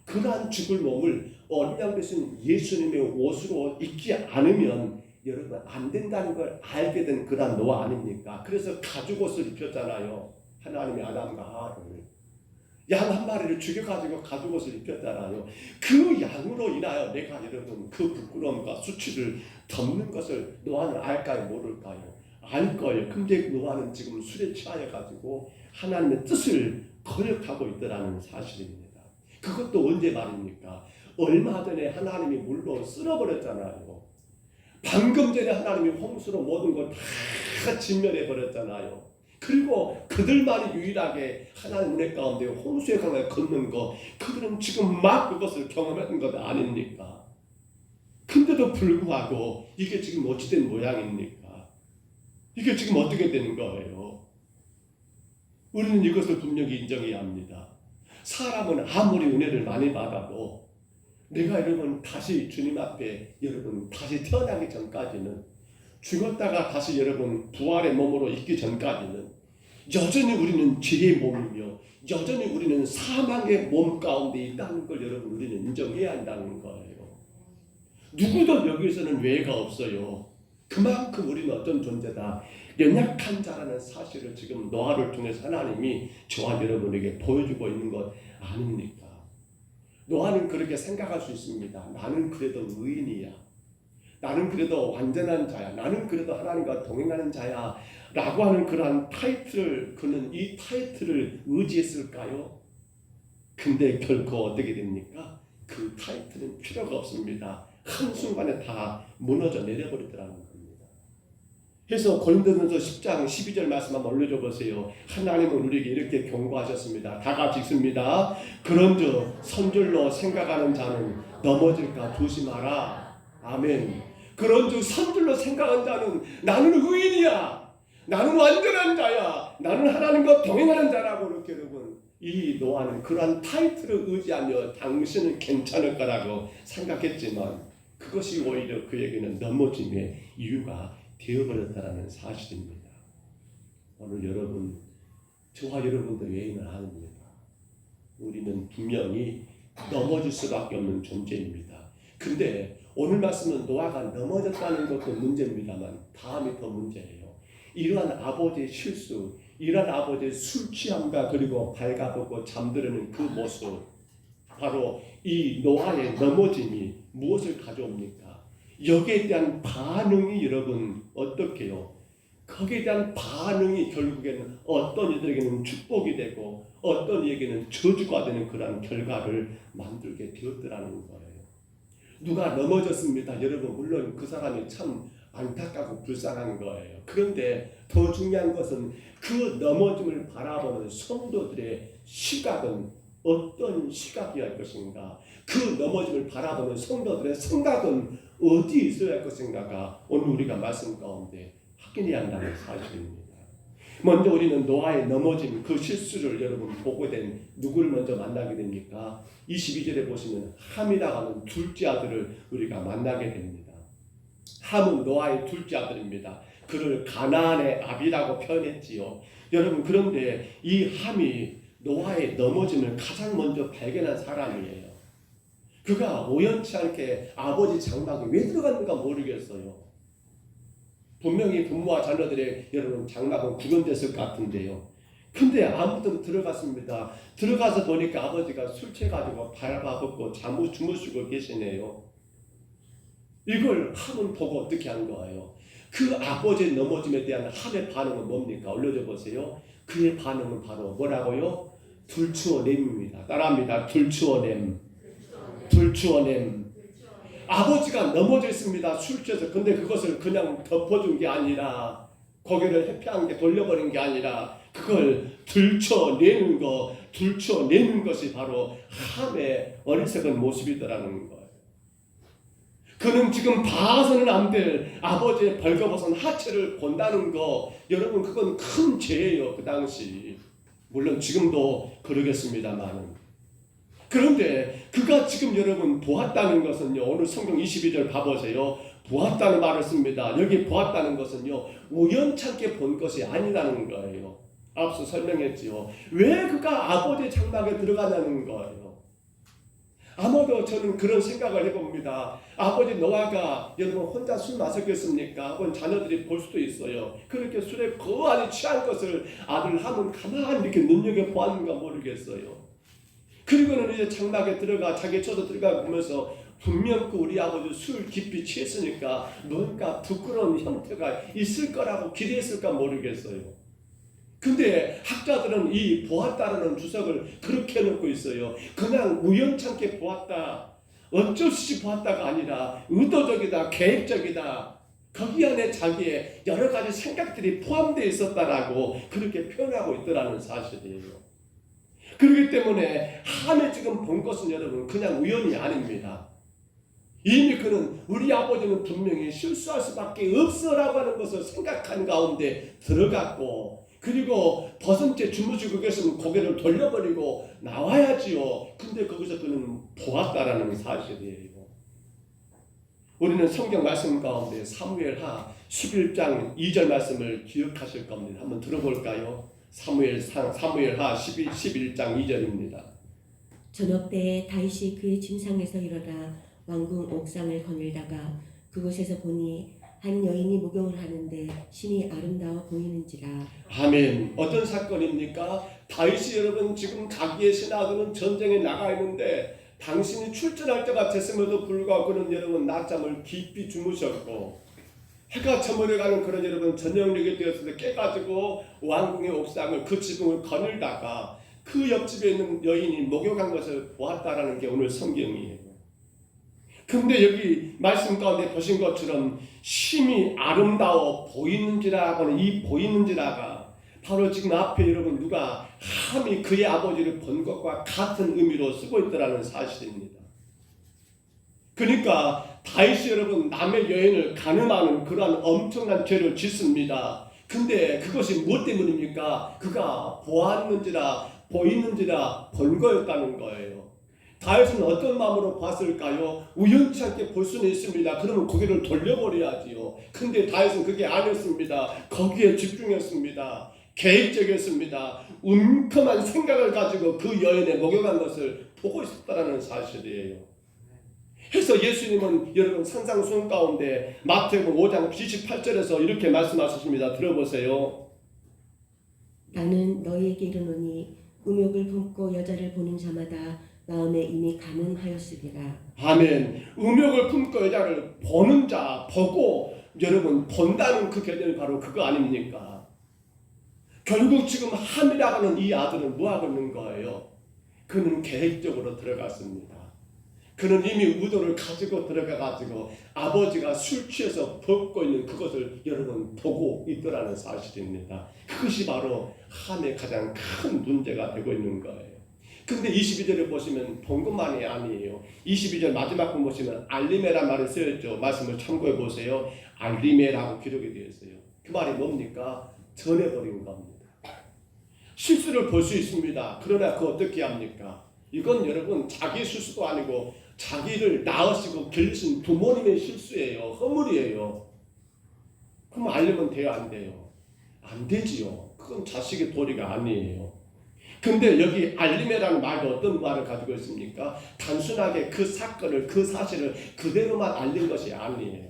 그러한 죽을 몸을 어린 양 대신 예수님의 옷으로 입지 않으면 여러분 안 된다는 걸 알게 된 그런 노아 아닙니까? 그래서 가죽옷을 입혔잖아요. 하나님이 아담과 하와를 양 한 마리를 죽여가지고 가죽옷을 입혔잖아요. 그 양으로 인하여 내가 여러분 그 부끄러움과 수치를 덮는 것을 노아는 알까요? 모를까요? 알 거예요. 근데 노아는 지금 술에 취하여가지고 하나님의 뜻을 거역하고 있더라는 사실입니다. 그것도 언제 말입니까? 얼마 전에 하나님이 물로 쓸어버렸잖아요. 방금 전에 하나님이 홍수로 모든 걸 다 진멸해 버렸잖아요. 그리고 그들만이 유일하게 하나님 은혜 가운데 홍수의 강을 걷는 것, 그들은 지금 막 그것을 경험하는 것 아닙니까? 근데도 불구하고 이게 지금 어찌된 모양입니까? 이게 지금 어떻게 되는 거예요? 우리는 이것을 분명히 인정해야 합니다. 사람은 아무리 은혜를 많이 받아도 내가 여러분 다시 주님 앞에 여러분 다시 태어나기 전까지는 죽었다가 다시 여러분 부활의 몸으로 있기 전까지는 여전히 우리는 죄의 몸이며 여전히 우리는 사망의 몸 가운데 있다는 걸 여러분 우리는 인정해야 한다는 거예요. 누구도 여기서는 외가 없어요. 그만큼 우리는 어떤 존재다. 연약한 자라는 사실을 지금 노아를 통해서 하나님이 저와 여러분에게 보여주고 있는 것 아닙니까? 노아는 그렇게 생각할 수 있습니다. 나는 그래도 의인이야. 나는 그래도 완전한 자야. 나는 그래도 하나님과 동행하는 자야. 라고 하는 그러한 타이틀을 그는 이 타이틀을 의지했을까요? 근데 결코 어떻게 됩니까? 그 타이틀은 필요가 없습니다. 한순간에 다 무너져 내려버리더라는 겁니다. 그래서 고린도전서 10장 12절 말씀 한번 올려줘 보세요. 하나님은 우리에게 이렇게 경고하셨습니다. 다 같이 읽습니다. 그런즉 선줄로 생각하는 자는 넘어질까 조심하라. 아멘. 그런즉 선줄로 생각하는 자는 나는 의인이야. 나는 완전한 자야. 나는 하나님과 동행하는 자라고 이렇게 여러분 이 노아는 그러한 타이틀을 의지하며 당신은 괜찮을 거라고 생각했지만 그것이 오히려 그에게는 넘어짐의 이유가 되어버렸다는 사실입니다. 오늘 여러분, 저와 여러분도 외인을 아닙니다. 우리는 분명히 넘어질 수밖에 없는 존재입니다. 근데 오늘 말씀은 노아가 넘어졌다는 것도 문제입니다만 다음이 더 문제예요. 이러한 아버지의 실수, 이러한 아버지의 술 취함과 그리고 발가벗고 잠들는 그 모습, 바로 이 노아의 넘어짐이 무엇을 가져옵니까? 여기에 대한 반응이 여러분 어떻게요? 거기에 대한 반응이 결국에는 어떤 이들에게는 축복이 되고 어떤 이에게는 저주가 되는 그러한 결과를 만들게 되었더라는 거예요. 누가 넘어졌습니다. 여러분 물론 그 사람이 참 안타깝고 불쌍한 거예요. 그런데 더 중요한 것은 그 넘어짐을 바라보는 성도들의 시각은 어떤 시각이어야 할 것인가? 그 넘어짐을 바라보는 성도들의 생각은 어디에 있어야 할 것인가가 오늘 우리가 말씀 가운데 확인해야 한다는 사실입니다. 먼저 우리는 노아의 넘어짐 그 실수를 여러분 보고 된 누구를 먼저 만나게 됩니까? 22절에 보시면 함이라고 하는 둘째 아들을 우리가 만나게 됩니다. 함은 노아의 둘째 아들입니다. 그를 가나안의 아비라고 표현했지요. 여러분 그런데 이 함이 노아의 넘어짐을 가장 먼저 발견한 사람이에요. 그가 우연치 않게 아버지 장막에 왜 들어갔는가 모르겠어요. 분명히 부모와 자녀들의 여러분 장막은 구분됐을 것 같은데요. 근데 아무튼 들어갔습니다. 들어가서 보니까 아버지가 술 취해가지고 발아벗고 주무시고 계시네요. 이걸 함은 보고 어떻게 한 거예요? 그 아버지의 넘어짐에 대한 함의 반응은 뭡니까? 올려줘 보세요. 그의 반응은 바로 뭐라고요? 둘추어냄입니다. 따라합니다. 둘추어냄. 둘추어냄. 아버지가 넘어져 있습니다. 술 취해서. 근데 그것을 그냥 덮어준 게 아니라 고개를 회피한 게 돌려버린 게 아니라 그걸 들춰내는 것이 바로 함의 어리석은 모습이더라는 거예요. 그는 지금 봐서는 안 될 아버지의 벌거벗은 하체를 본다는 거, 여러분 그건 큰 죄예요. 그 당시. 물론 지금도 그러겠습니다만은. 그런데 그가 지금 여러분 보았다는 것은요. 오늘 성경 22절 봐보세요. 보았다는 말을 씁니다. 여기 보았다는 것은요. 우연찮게 본 것이 아니라는 거예요. 앞서 설명했지요. 왜 그가 아버지의 장막에 들어가냐는 거예요. 아마도 저는 그런 생각을 해봅니다. 아버지 노아가 여러분 혼자 술 마셨겠습니까? 혹은 자녀들이 볼 수도 있어요. 그렇게 술에 거하니 취한 것을 아들 함은 가만히 이렇게 눈여겨보았는가 모르겠어요. 그리고는 이제 장막에 들어가 자기 쳐서 들어가 보면서 분명 그 우리 아버지 술 깊이 취했으니까 뭔가 부끄러운 형태가 있을 거라고 기대했을까 모르겠어요. 근데 학자들은 이 보았다라는 주석을 그렇게 해놓고 있어요. 그냥 우연찮게 보았다, 어쩔 수 없이 보았다가 아니라 의도적이다, 계획적이다. 거기 안에 자기의 여러 가지 생각들이 포함되어 있었다라고 그렇게 표현하고 있더라는 사실이에요. 그렇기 때문에 함에 지금 본 것은 여러분 그냥 우연이 아닙니다. 이미 그는 우리 아버지는 분명히 실수할 수밖에 없어라고 하는 것을 생각한 가운데 들어갔고, 그리고 벗은 채 주무시고 계시면 고개를 돌려버리고 나와야지요. 근데 거기서 그는 보았다라는 사실이에요. 우리는 성경 말씀 가운데 사무엘하 11장 2절 말씀을 기억하실 겁니다. 한번 들어볼까요? 사무엘하 11장 2절입니다. 저녁 때에 다윗이 그의 침상에서 일어나 왕궁 옥상을 거닐다가 그곳에서 보니 한 여인이 목욕을 하는데 심히 아름다워 보이는지라. 아멘. 어떤 사건입니까? 다윗이 여러분 지금 자기의 신하들은 전쟁에 나가 있는데 당신이 출전할 때가 됐음에도 불구하고 그는 여러분 낮잠을 깊이 주무셨고, 해가 저물어가는 그런 여러분 저녁녘이 되었을 때 깨가지고 왕궁의 옥상을 그 지붕을 거닐다가 그 옆집에 있는 여인이 목욕한 것을 보았다라는 게 오늘 성경이에요. 근데 여기 말씀 가운데 보신 것처럼 심히 아름다워 보이는지라 하고는 이 보이는지라가 바로 지금 앞에 여러분 누가 함이 그의 아버지를 본 것과 같은 의미로 쓰고 있더라는 사실입니다. 그러니까 다윗이 여러분 남의 여인을 간음하는 그러한 엄청난 죄를 짓습니다. 근데 그것이 무엇 때문입니까? 그가 보았는지라 보이는지라 본 거였다는 거예요. 다윗은 어떤 마음으로 봤을까요? 우연치 않게 볼 수는 있습니다. 그러면 고개를 돌려버려야지요. 근데 다윗은 그게 아니었습니다. 거기에 집중했습니다. 계획적이었습니다. 움큼한 생각을 가지고 그 여인의 목욕한 것을 보고 있었다는 사실이에요. 그래서 예수님은 여러분 산상수훈 가운데 마태복음 5장 28절에서 이렇게 말씀하셨습니다. 들어보세요. 나는 너희에게 이르노니 음욕을 품고 여자를 보는 자마다 마음에 이미 가늠하였으리라. 아멘. 음욕을 품고 여자를 보는 자, 보고 여러분 본다는 그 개념이 바로 그거 아닙니까? 결국 지금 함이라고 하는 이 아들은 뭐 하고 있는 거예요? 그는 계획적으로 들어갔습니다. 그는 이미 의도를 가지고 들어가가지고 아버지가 술 취해서 벗고 있는 그것을 여러분 보고 있더라는 사실입니다. 그것이 바로 함의 가장 큰 문제가 되고 있는 거예요. 근데 22절을 보시면 본 것만이 아니에요. 22절 마지막 분 보시면 알리메란 말을 쓰였죠. 말씀을 참고해 보세요. 알리메라고 기록이 되어 있어요. 그 말이 뭡니까? 전해버린 겁니다. 실수를 볼 수 있습니다. 그러나 그거 어떻게 합니까? 이건 여러분 자기 실수도 아니고 자기를 낳으시고 길리신 부모님의 실수예요. 허물이에요. 그럼 알리면 돼요? 안 돼요? 안 되지요. 그건 자식의 도리가 아니에요. 근데 여기 알림이라는 말도 어떤 말을 가지고 있습니까? 단순하게 그 사건을, 그 사실을 그대로만 알린 것이 아니에요.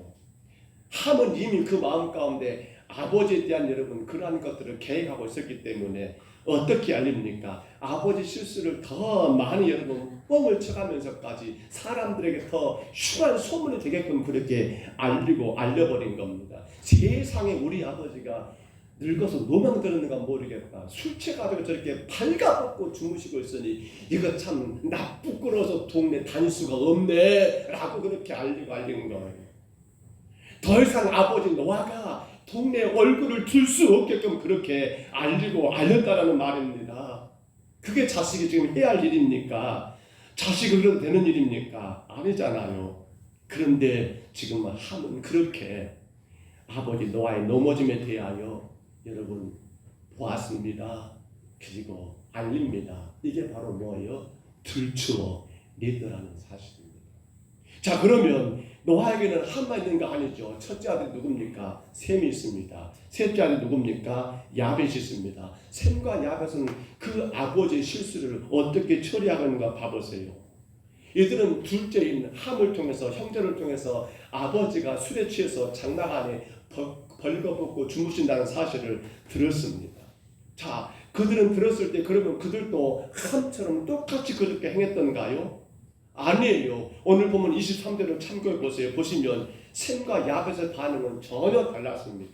함은 이미 그 마음 가운데 아버지에 대한 여러분 그러한 것들을 계획하고 있었기 때문에 어떻게 알립니까? 아버지 실수를 더 많이 여러분 뻥을 쳐가면서까지 사람들에게 더 흉한 소문이 되게끔 그렇게 알려버린 겁니다. 세상에 우리 아버지가 늙어서 노망 들었는가 모르겠다. 술 취해가지고 저렇게 발가벗고 주무시고 있으니 이거 참 나 부끄러워서 동네 다닐 수가 없네 라고 그렇게 알린 거예요. 더 이상 아버지 노아가 동네 얼굴을 둘 수 없게끔 그렇게 알렸다라는 말입니다. 그게 자식이 지금 해야 할 일입니까? 자식을 그래도 되는 일입니까? 아니잖아요. 그런데 지금 함은 그렇게 아버지 노아의 넘어짐에 대하여 여러분 보았습니다. 그리고 알립니다. 이게 바로 뭐예요? 들추어 내더라는 사실입니다. 자, 그러면 노아에게는 함만 있는 거 아니죠. 첫째 아들이 누굽니까? 셈이 있습니다. 셋째 아들이 누굽니까? 야벳이 있습니다. 셈과 야벳은 그 아버지의 실수를 어떻게 처리하고 있는가 봐보세요. 이들은 둘째인 함을 통해서, 형제를 통해서 아버지가 술에 취해서 장막 안에 벌거벗고 주무신다는 사실을 들었습니다. 자, 그들은 들었을 때 그러면 그들도 함처럼 똑같이 그렇게 행했던가요? 아니에요. 오늘 보면 23절을 참고해 보세요. 보시면 셈과 야벳의 반응은 전혀 달랐습니다.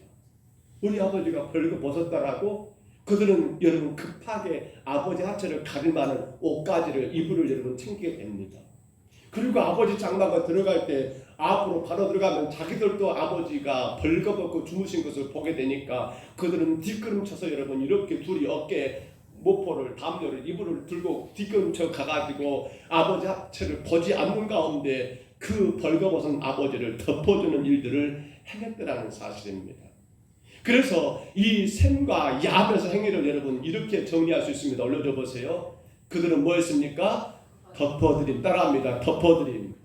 우리 아버지가 벌거벗었다라고 그들은 여러분 급하게 아버지 하체를 가릴 만한 옷가지를 이불을 여러분 챙기게 됩니다. 그리고 아버지 장막에 들어갈 때 앞으로 바로 들어가면 자기들도 아버지가 벌거벗고 주무신 것을 보게 되니까 그들은 뒷걸음쳐서 여러분 이렇게 둘이 어깨에 모포를 담요를 이불을 들고 뒷걸음쳐 가가지고 아버지 하체를 보지 않는 가운데 그 벌거벗은 아버지를 덮어주는 일들을 행했더라는 사실입니다. 그래서 이 셈과 야벳의 행위를 여러분 이렇게 정리할 수 있습니다. 올려줘 보세요. 그들은 뭐 했습니까? 덮어드림. 따라합니다. 덮어드림.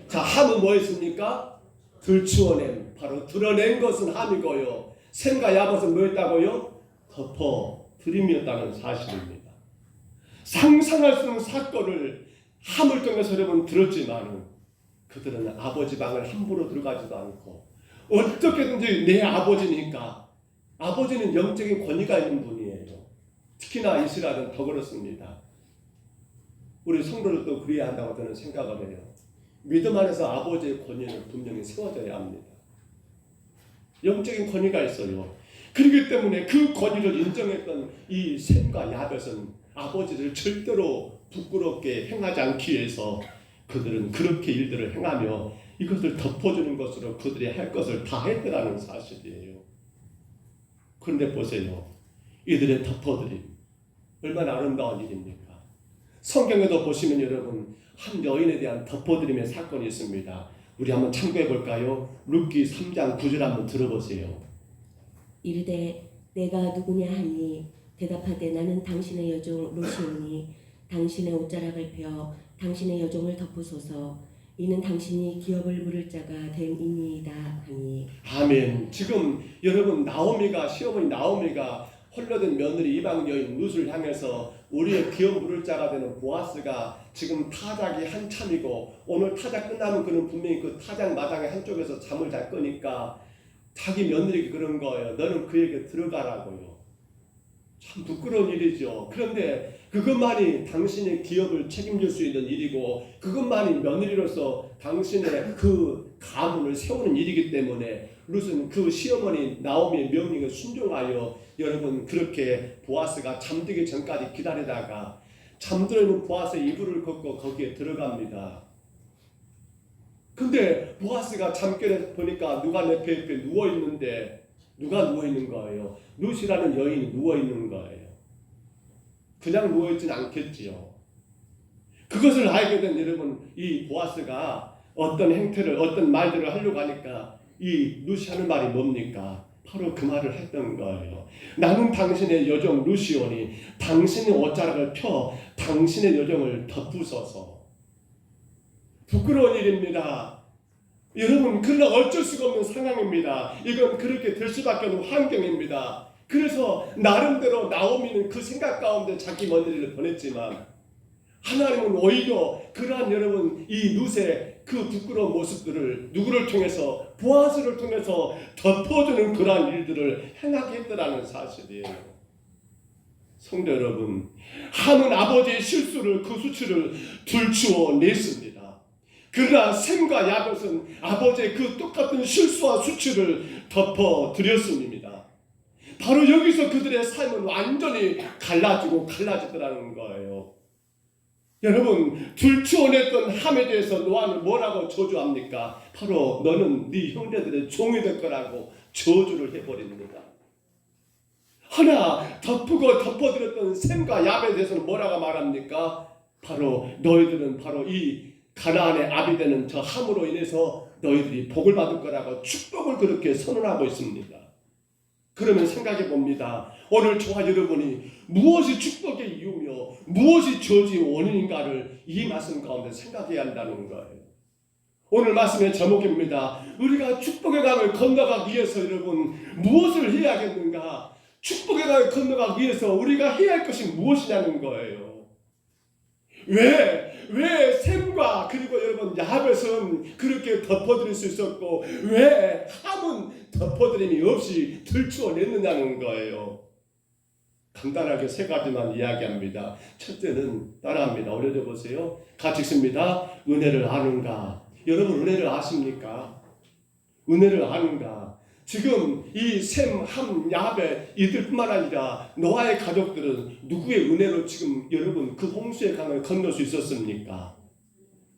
자, 함은 뭐 했습니까? 들추어냄. 바로 드러낸 것은 함이고요. 셈과 야벳은 뭐 했다고요? 덮어드림이었다는 사실입니다. 상상할 수 없는 사건을 함을 통해서 여러분 들었지만은 그들은 아버지 방을 함부로 들어가지도 않고 어떻게든지 내 아버지니까 아버지는 영적인 권위가 있는 분이에요. 특히나 이스라엘은 더 그렇습니다. 우리 성도들도 그래야 한다고 저는 생각을 해요. 믿음 안에서 아버지의 권위는 분명히 세워져야 합니다. 영적인 권위가 있어요. 그렇기 때문에 그 권위를 인정했던 이 셈과 야벳은 아버지를 절대로 부끄럽게 행하지 않기 위해서 그들은 그렇게 일들을 행하며 이것을 덮어주는 것으로 그들이 할 것을 다 했더라는 사실이에요. 그런데 보세요. 이들의 덮어드림 얼마나 아름다운 일입니까? 성경에도 보시면 여러분 한 여인에 대한 덮어드림의 사건이 있습니다. 우리 한번 참고해 볼까요? 룻기 3장 9절 한번 들어보세요. 이르되 내가 누구냐 하니 대답하되 나는 당신의 여종 롯이오니 당신의 옷자락을 펴 당신의 여종을 덮으소서. 이는 당신이 기업을 물을 자가 됨이니이다 하니. 아멘. 지금 여러분 나오미가 시어머니 나오미가 홀려된 며느리 이방 여인 룻을 향해서 우리의 기업 물을 자가 되는 보아스가 지금 타작이 한참이고 오늘 타작 끝나면 그는 분명히 그 타작 마당의 한쪽에서 잠을 잘 거니까 자기 며느리에게 그런 거예요. 너는 그에게 들어가라고요. 참 부끄러운 일이죠. 그런데 그것만이 당신의 기업을 책임질 수 있는 일이고 그것만이 며느리로서 당신의 그 가문을 세우는 일이기 때문에 룻은 그 시어머니 나오미의 명령에 순종하여 여러분 그렇게 보아스가 잠들기 전까지 기다리다가 잠들어 있는 보아스의 이불을 걷고 거기에 들어갑니다. 근데 보아스가 잠결에 보니까 누가 내 배 옆에 누워있는데 누가 누워있는 거예요? 룻이라는 여인이 누워있는 거예요. 그냥 누워있진 않겠지요. 그것을 알게 된 여러분 이 보아스가 어떤 행태를 어떤 말들을 하려고 하니까 이 룻이 하는 말이 뭡니까? 바로 그 말을 했던 거예요. 나는 당신의 여종 루시오니 당신의 옷자락을 펴 당신의 여종을 덧부숴서. 부끄러운 일입니다. 여러분 그러나 어쩔 수가 없는 상황입니다. 이건 그렇게 될 수밖에 없는 환경입니다. 그래서 나름대로 나오미는 그 생각 가운데 자기 며느리를 보냈지만 하나님은 오히려 그러한 여러분 이 룻의 그 부끄러운 모습들을 누구를 통해서 보아스를 통해서 덮어주는 그러한 일들을 행하게 했더라는 사실이에요. 성도 여러분, 함은 아버지의 실수를 그 수치를 들추어 냈습니다. 그러나 셈과 야벳은 아버지의 그 똑같은 실수와 수치를 덮어드렸습니다. 바로 여기서 그들의 삶은 완전히 갈라지더라는 거예요. 여러분 들추어냈던 함에 대해서 노아는 뭐라고 저주합니까? 바로 너는 네 형제들의 종이 될 거라고 저주를 해버립니다. 하나 덮어드렸던 셈과 야벳에 대해서는 뭐라고 말합니까? 바로 너희들은 바로 이 가나안의 아비 되는 저 함으로 인해서 너희들이 복을 받을 거라고 축복을 그렇게 선언하고 있습니다. 그러면 생각해 봅니다. 오늘 저와 여러분이 무엇이 축복의 이유며 무엇이 저주의 원인인가를 이 말씀 가운데 생각해야 한다는 거예요. 오늘 말씀의 제목입니다. 우리가 축복의 강을 건너가기 위해서 여러분 무엇을 해야겠는가? 축복의 강을 건너가기 위해서 우리가 해야 할 것이 무엇이냐는 거예요. 왜 셈과 그리고 여러분 야벳은 그렇게 덮어드릴 수 있었고 왜 함은 덮어드림이 없이 들추어냈느냐는 거예요. 간단하게 세 가지만 이야기합니다. 첫째는 따라합니다. 어려져 보세요. 같이 읽습니다. 은혜를 아는가? 여러분 은혜를 아십니까? 은혜를 아는가? 지금 이 셈, 함, 야벳 이들뿐만 아니라 노아의 가족들은 누구의 은혜로 지금 여러분 그 홍수의 강을 건널 수 있었습니까?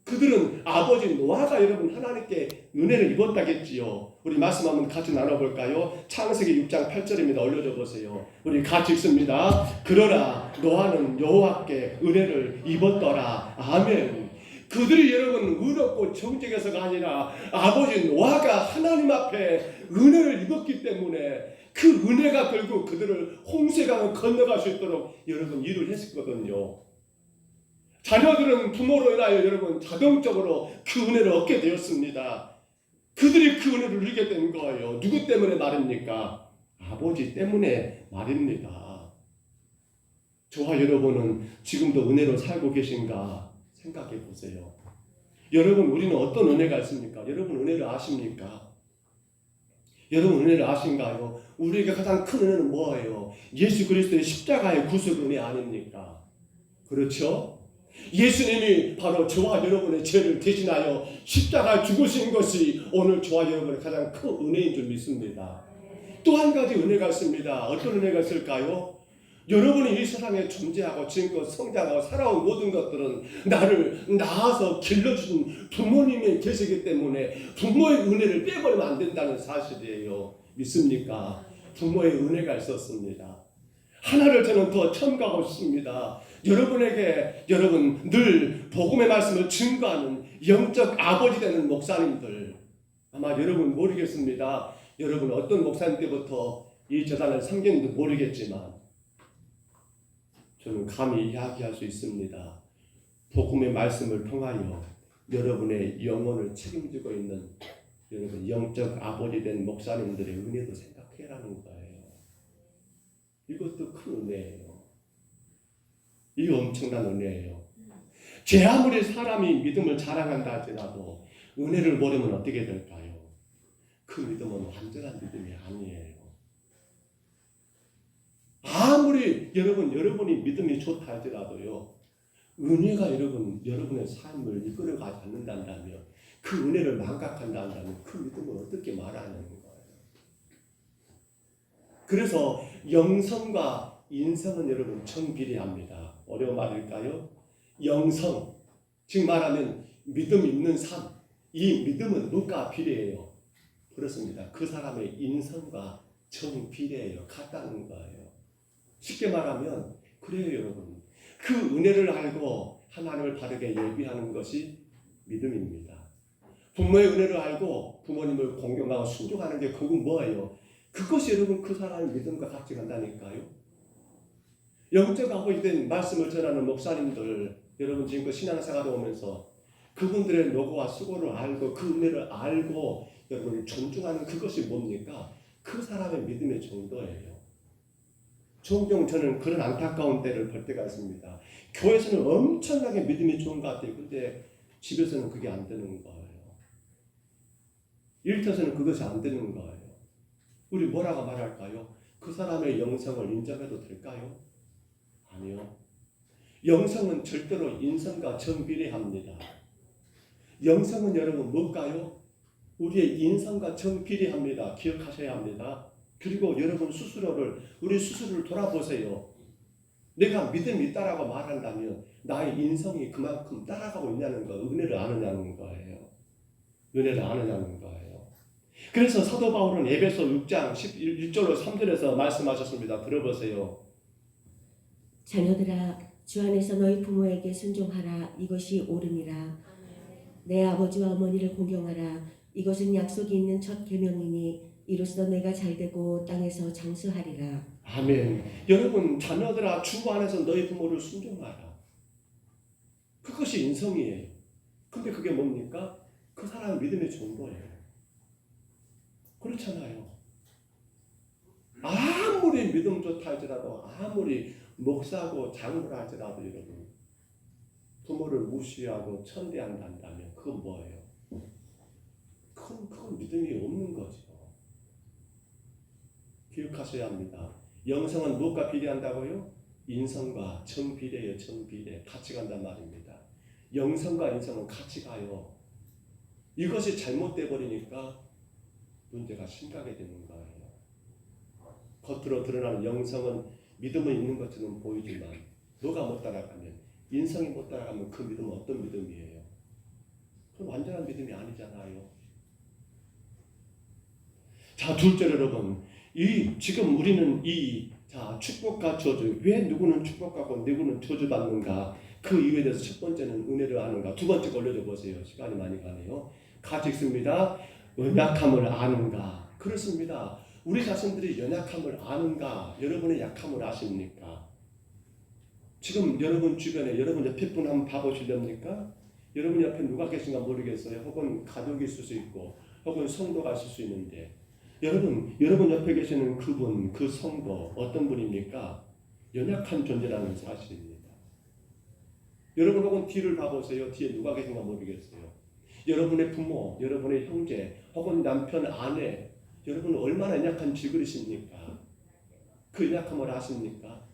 그들은 아버지 노아가 여러분 하나님께 은혜를 입었다겠지요. 우리 말씀 한번 같이 나눠볼까요? 창세기 6장 8절입니다. 올려줘 보세요. 우리 같이 읽습니다. 그러나 노아는 여호와께 은혜를 입었더라. 아멘. 그들이 여러분 의롭고 정직해서가 아니라 아버지 노아가 하나님 앞에 은혜를 입었기 때문에 그 은혜가 결국 그들을 홍수의 강을 건너갈 수 있도록 여러분 일을 했었거든요. 자녀들은 부모로 인하여 여러분 자동적으로 그 은혜를 얻게 되었습니다. 그들이 그 은혜를 누리게 된 거예요. 누구 때문에 말입니까? 아버지 때문에 말입니다. 저와 여러분은 지금도 은혜로 살고 계신가 생각해 보세요. 여러분 우리는 어떤 은혜가 있습니까? 여러분 은혜를 아십니까? 여러분 은혜를 아신가요? 우리에게 가장 큰 은혜는 뭐예요? 예수 그리스도의 십자가의 구속 은혜 아닙니까? 그렇죠? 예수님이 바로 저와 여러분의 죄를 대신하여 십자가에 죽으신 것이 오늘 저와 여러분의 가장 큰 은혜인 줄 믿습니다. 또 한 가지 은혜가 있습니다. 어떤 은혜가 있을까요? 여러분이 이 세상에 존재하고 지금껏 성장하고 살아온 모든 것들은 나를 낳아서 길러주신 부모님이 계시기 때문에 부모의 은혜를 빼버리면 안 된다는 사실이에요. 믿습니까? 부모의 은혜가 있었습니다. 하나를 저는 더 첨가하고 싶습니다. 여러분에게 여러분 늘 복음의 말씀을 증거하는 영적 아버지 되는 목사님들 아마 여러분 모르겠습니다. 여러분 어떤 목사님 때부터 이 재단을 섬겼는지 모르겠지만 저는 감히 이야기할 수 있습니다. 복음의 말씀을 통하여 여러분의 영혼을 책임지고 있는 여러분 영적 아버지 된 목사님들의 은혜도 생각해라는 거예요. 이것도 큰 은혜예요. 이게 엄청난 은혜예요. 제 아무리 사람이 믿음을 자랑한다 할지라도 은혜를 모르면 어떻게 될까요? 그 믿음은 완전한 믿음이 아니에요. 아무리 아무리 여러분이 믿음이 좋다 할지라도요, 은혜가 여러분의 삶을 이끌어가지 않는다면, 그 은혜를 망각한다면 그 믿음을 어떻게 말하냐는 거예요. 그래서 영성과 인성은 여러분 정비례합니다. 어려운 말일까요? 영성, 즉 말하면 믿음 있는 삶, 이 믿음은 누가 비례해요? 그렇습니다. 그 사람의 인성과 정비례해요. 같다는 거예요. 쉽게 말하면 그래요, 여러분. 그 은혜를 알고 하나님을 바르게 예비하는 것이 믿음입니다. 부모의 은혜를 알고 부모님을 공경하고 순종하는 게 그건 뭐예요? 그것이 여러분 그 사람의 믿음과 같이 간다니까요. 영적하고 이된 말씀을 전하는 목사님들, 여러분 지금껏 신앙생활을 오면서 그분들의 노고와 수고를 알고 그 은혜를 알고 여러분이 존중하는 그것이 뭡니까? 그 사람의 믿음의 정도예요. 종종 저는 그런 안타까운 때를 볼 때가 있습니다. 교회에서는 엄청나게 믿음이 좋은 것 같아요. 근데 집에서는 그게 안 되는 거예요. 일터에서는 그것이 안 되는 거예요. 우리 뭐라고 말할까요? 그 사람의 영성을 인정해도 될까요? 아니요. 영성은 절대로 인성과 정비례합니다. 영성은 여러분 뭘까요? 우리의 인성과 정비례합니다. 기억하셔야 합니다. 그리고 여러분 우리 스스로를 돌아보세요. 내가 믿음이 있다라고 말한다면 나의 인성이 그만큼 따라가고 있냐는 거, 은혜를 아느냐는 거예요. 은혜를 아느냐는 거예요. 그래서 사도 바울은 에베소 6장 1절로 3절에서 말씀하셨습니다. 들어보세요. 자녀들아, 주 안에서 너희 부모에게 순종하라. 이것이 옳으니라. 내 아버지와 어머니를 공경하라. 이것은 약속이 있는 첫 계명이니 이로써 내가 잘되고 땅에서 장수하리라. 아멘. 여러분 자녀들아, 주 안에서 너희 부모를 순종하라. 그것이 인성이에요. 근데 그게 뭡니까? 그 사람의 믿음의 정도예요. 그렇잖아요. 아무리 믿음 좋다 할지라도, 아무리 목사고 장로라 할지라도 여러분 부모를 무시하고 천대한다면 그건 뭐예요? 그건 믿음이 없는 거죠. 기억하셔야 합니다. 영성은 무엇과 비례한다고요? 인성과 정비례예요. 정비례. 같이 간단 말입니다. 영성과 인성은 같이 가요. 이것이 잘못돼 버리니까 문제가 심각해지는 거예요. 겉으로 드러나는 영성은 믿음은 있는 것처럼 보이지만 너가 못 따라가면, 인성이 못 따라가면 그 믿음은 어떤 믿음이에요? 그건 완전한 믿음이 아니잖아요. 자, 둘째로 여러분, 지금 우리는 축복과 저주, 왜 누구는 축복받고 누구는 저주받는가, 그 이유에 대해서 첫 번째는 은혜를 아는가, 두 번째 올려줘 보세요. 시간이 많이 가네요. 같이 읽습니다. 연약함을 아는가. 그렇습니다. 우리 자신들이 연약함을 아는가? 여러분의 약함을 아십니까? 지금 여러분 주변에, 여러분 옆에 분 한번 봐보시렵니까? 여러분 옆에 누가 계신가 모르겠어요. 혹은 가족이 있을 수 있고, 혹은 성도가 있을 수 있는데, 여러분 옆에 계시는 그분, 그 성도 어떤 분입니까? 연약한 존재라는 사실입니다. 여러분 혹은 뒤를 봐보세요. 뒤에 누가 계신가 모르겠어요. 여러분의 부모, 여러분의 형제, 혹은 남편, 아내, 여러분은 얼마나 연약한 질그릇입니까? 그 연약함을 아십니까?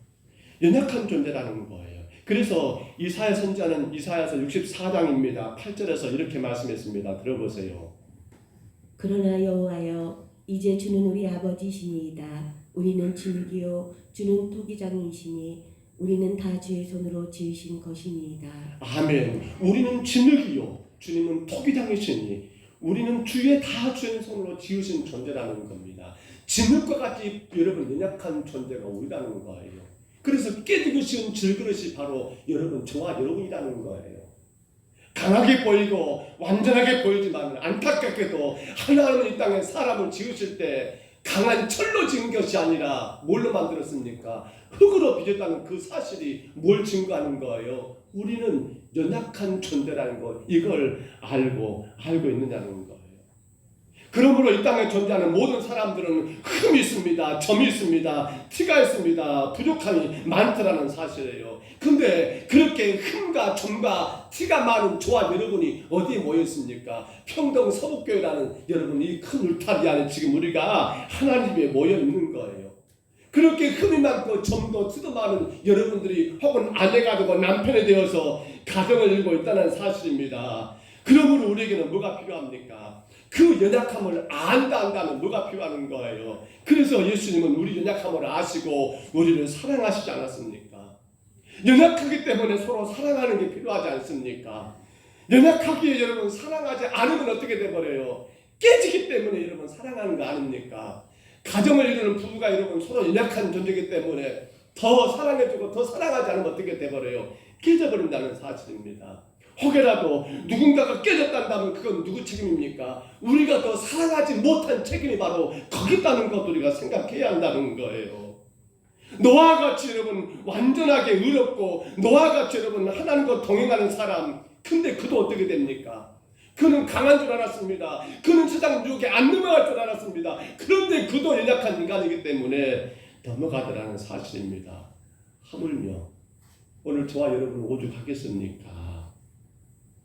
연약한 존재라는 거예요. 그래서 이사야 선지자는 이사야서 64장입니다. 8절에서 이렇게 말씀했습니다. 들어보세요. 그러나 여호와여, 이제 주는 우리 아버지시니이다. 우리는 진흙이요 주는 토기장이시니 우리는 다 주의 손으로 지으신 것이니이다. 아멘. 우리는 진흙이요 주님은 토기장이시니 우리는 주의 손으로 지으신 존재라는 겁니다. 진흙과 같이 여러분 연약한 존재가 우리라는 거예요. 그래서 깨지기 쉬운 질그릇이 바로 저와 여러분이라는 거예요. 강하게 보이고 완전하게 보이지만 안타깝게도 하나님은 이 땅에 사람을 지으실 때 강한 철로 지은 것이 아니라 뭘로 만들었습니까? 흙으로 빚었다는 그 사실이 뭘 증거하는 거예요? 우리는 연약한 존재라는 것, 이걸 알고 있느냐는 거예요. 그러므로 이 땅에 존재하는 모든 사람들은 흠이 있습니다. 점이 있습니다. 티가 있습니다. 부족함이 많다라는 사실이에요. 근데 그렇게 흠과 점과 티가 많은 저와 여러분이 어디에 모여 있습니까? 평동 서북교회라는 여러분 이 큰 울타리 안에 지금 우리가 하나님에 모여 있는 거예요. 그렇게 흠이 많고 점도 티도 많은 여러분들이 혹은 아내가 되고 남편이 되어서 가정을 이루고 있다는 사실입니다. 그러므로 우리에게는 뭐가 필요합니까? 그 연약함을 안다면 뭐가 필요한 거예요. 그래서 예수님은 우리 연약함을 아시고 우리를 사랑하시지 않았습니까? 연약하기 때문에 서로 사랑하는 게 필요하지 않습니까? 연약하기에 여러분 사랑하지 않으면 어떻게 돼버려요? 깨지기 때문에 여러분 사랑하는 거 아닙니까? 가정을 이루는 부부가 여러분 서로 연약한 존재이기 때문에 더 사랑해주고 더 사랑하지 않으면 어떻게 돼버려요? 깨져버린다는 사실입니다. 혹여라도 누군가가 깨졌다면 그건 누구 책임입니까? 우리가 더 사랑하지 못한 책임이 바로 거기 있다는 것도 우리가 생각해야 한다는 거예요. 노아와 같이 여러분 완전하게 의롭고 노아와 같이 여러분 하나님과 동행하는 사람, 근데 그도 어떻게 됩니까? 그는 강한 줄 알았습니다. 그는 세상 유혹에 안 넘어갈 줄 알았습니다. 그런데 그도 연약한 인간이기 때문에 넘어가더라는 사실입니다. 하물며 오늘 저와 여러분 오죽하겠습니까?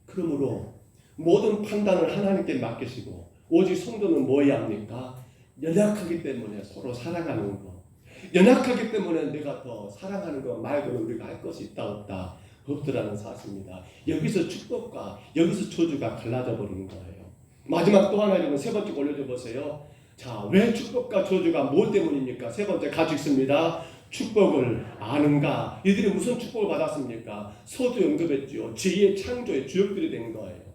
그러므로 모든 판단을 하나님께 맡기시고 오직 성도는 뭐 해야 합니까? 연약하기 때문에 서로 사랑하는 거, 연약하기 때문에 내가 더 사랑하는 거 말고는 우리가 할 것이 있다 없다 없더라는 사실입니다. 여기서 축복과 여기서 저주가 갈라져 버리는 거예요. 마지막 또 하나 여러분 세 번째 올려줘 보세요. 자, 왜 축복과 저주가 뭐 때문입니까? 세 번째 가지고 있습니다. 축복을 아는가? 이들이 무슨 축복을 받았습니까? 서두 언급했죠. 제2의 창조의 주역들이 된 거예요.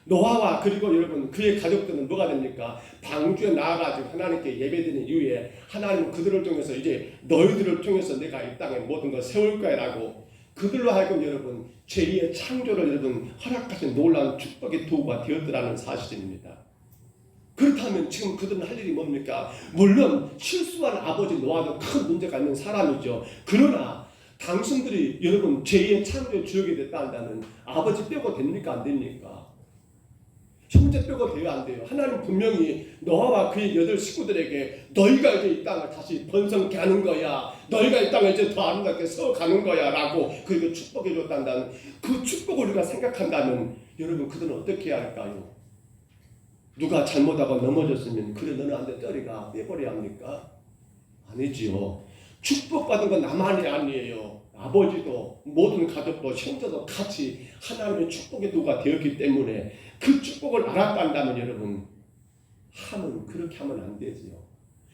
노아와 그리고 여러분 그의 가족들은 뭐가 됩니까? 방주에 나아가지고 하나님께 예배드리는 이후에 하나님은 그들을 통해서 이제 너희들을 통해서 내가 이 땅에 모든 걸 세울 거야 라고 그들로 하여금 여러분 제2의 창조를 여러분 허락하신 놀라운 축복의 도구가 되었더라는 사실입니다. 그렇다면 지금 그들은 할 일이 뭡니까? 물론 실수한 아버지 노아도 큰 문제가 있는 사람이죠. 그러나 당신들이 여러분 제2의 창조의 주역이 됐다 한다면 아버지 빼고 됩니까? 안 됩니까? 형제 빼고 돼야 안 돼요. 하나님 분명히 노아와 그의 8 식구들에게 너희가 이제 이 땅을 다시 번성케 하는 거야. 너희가 이 땅을 이제 더 아름답게 세워가는 거야 라고 그리고 축복해 줬단다는 그 축복을 우리가 생각한다면 여러분 그들은 어떻게 해야 할까요? 누가 잘못하고 넘어졌으면 그래 너는 안 돼 떠리가 빼버려야 합니까? 아니지요. 축복받은 건 나만이 아니에요. 아버지도 모든 가족도 형제도 같이 하나님의 축복의 도가 되었기 때문에 그 축복을 알았다면 여러분 하면 그렇게 하면 안 되지요.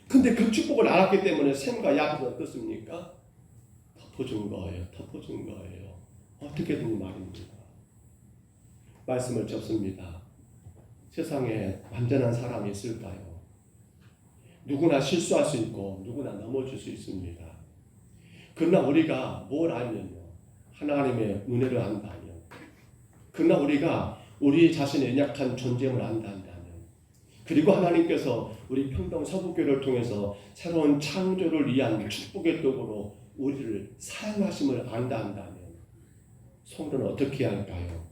근데 그 축복을 알았기 때문에 샘과 야곱은 어떻습니까? 덮어준 거예요. 덮어준 거예요. 어떻게든 말입니다. 말씀을 접습니다. 세상에 완전한 사람이 있을까요? 누구나 실수할 수 있고 누구나 넘어질 수 있습니다. 그러나 우리가 뭘 알면요? 하나님의 은혜를 안다면, 그러나 우리가 우리 자신의 연약한 존재임을 안다면, 그리고 하나님께서 우리 평동 서북교회를 통해서 새로운 창조를 위한 축복의 도구로 우리를 사용하심을 안다면 성도는 어떻게 해야 할까요?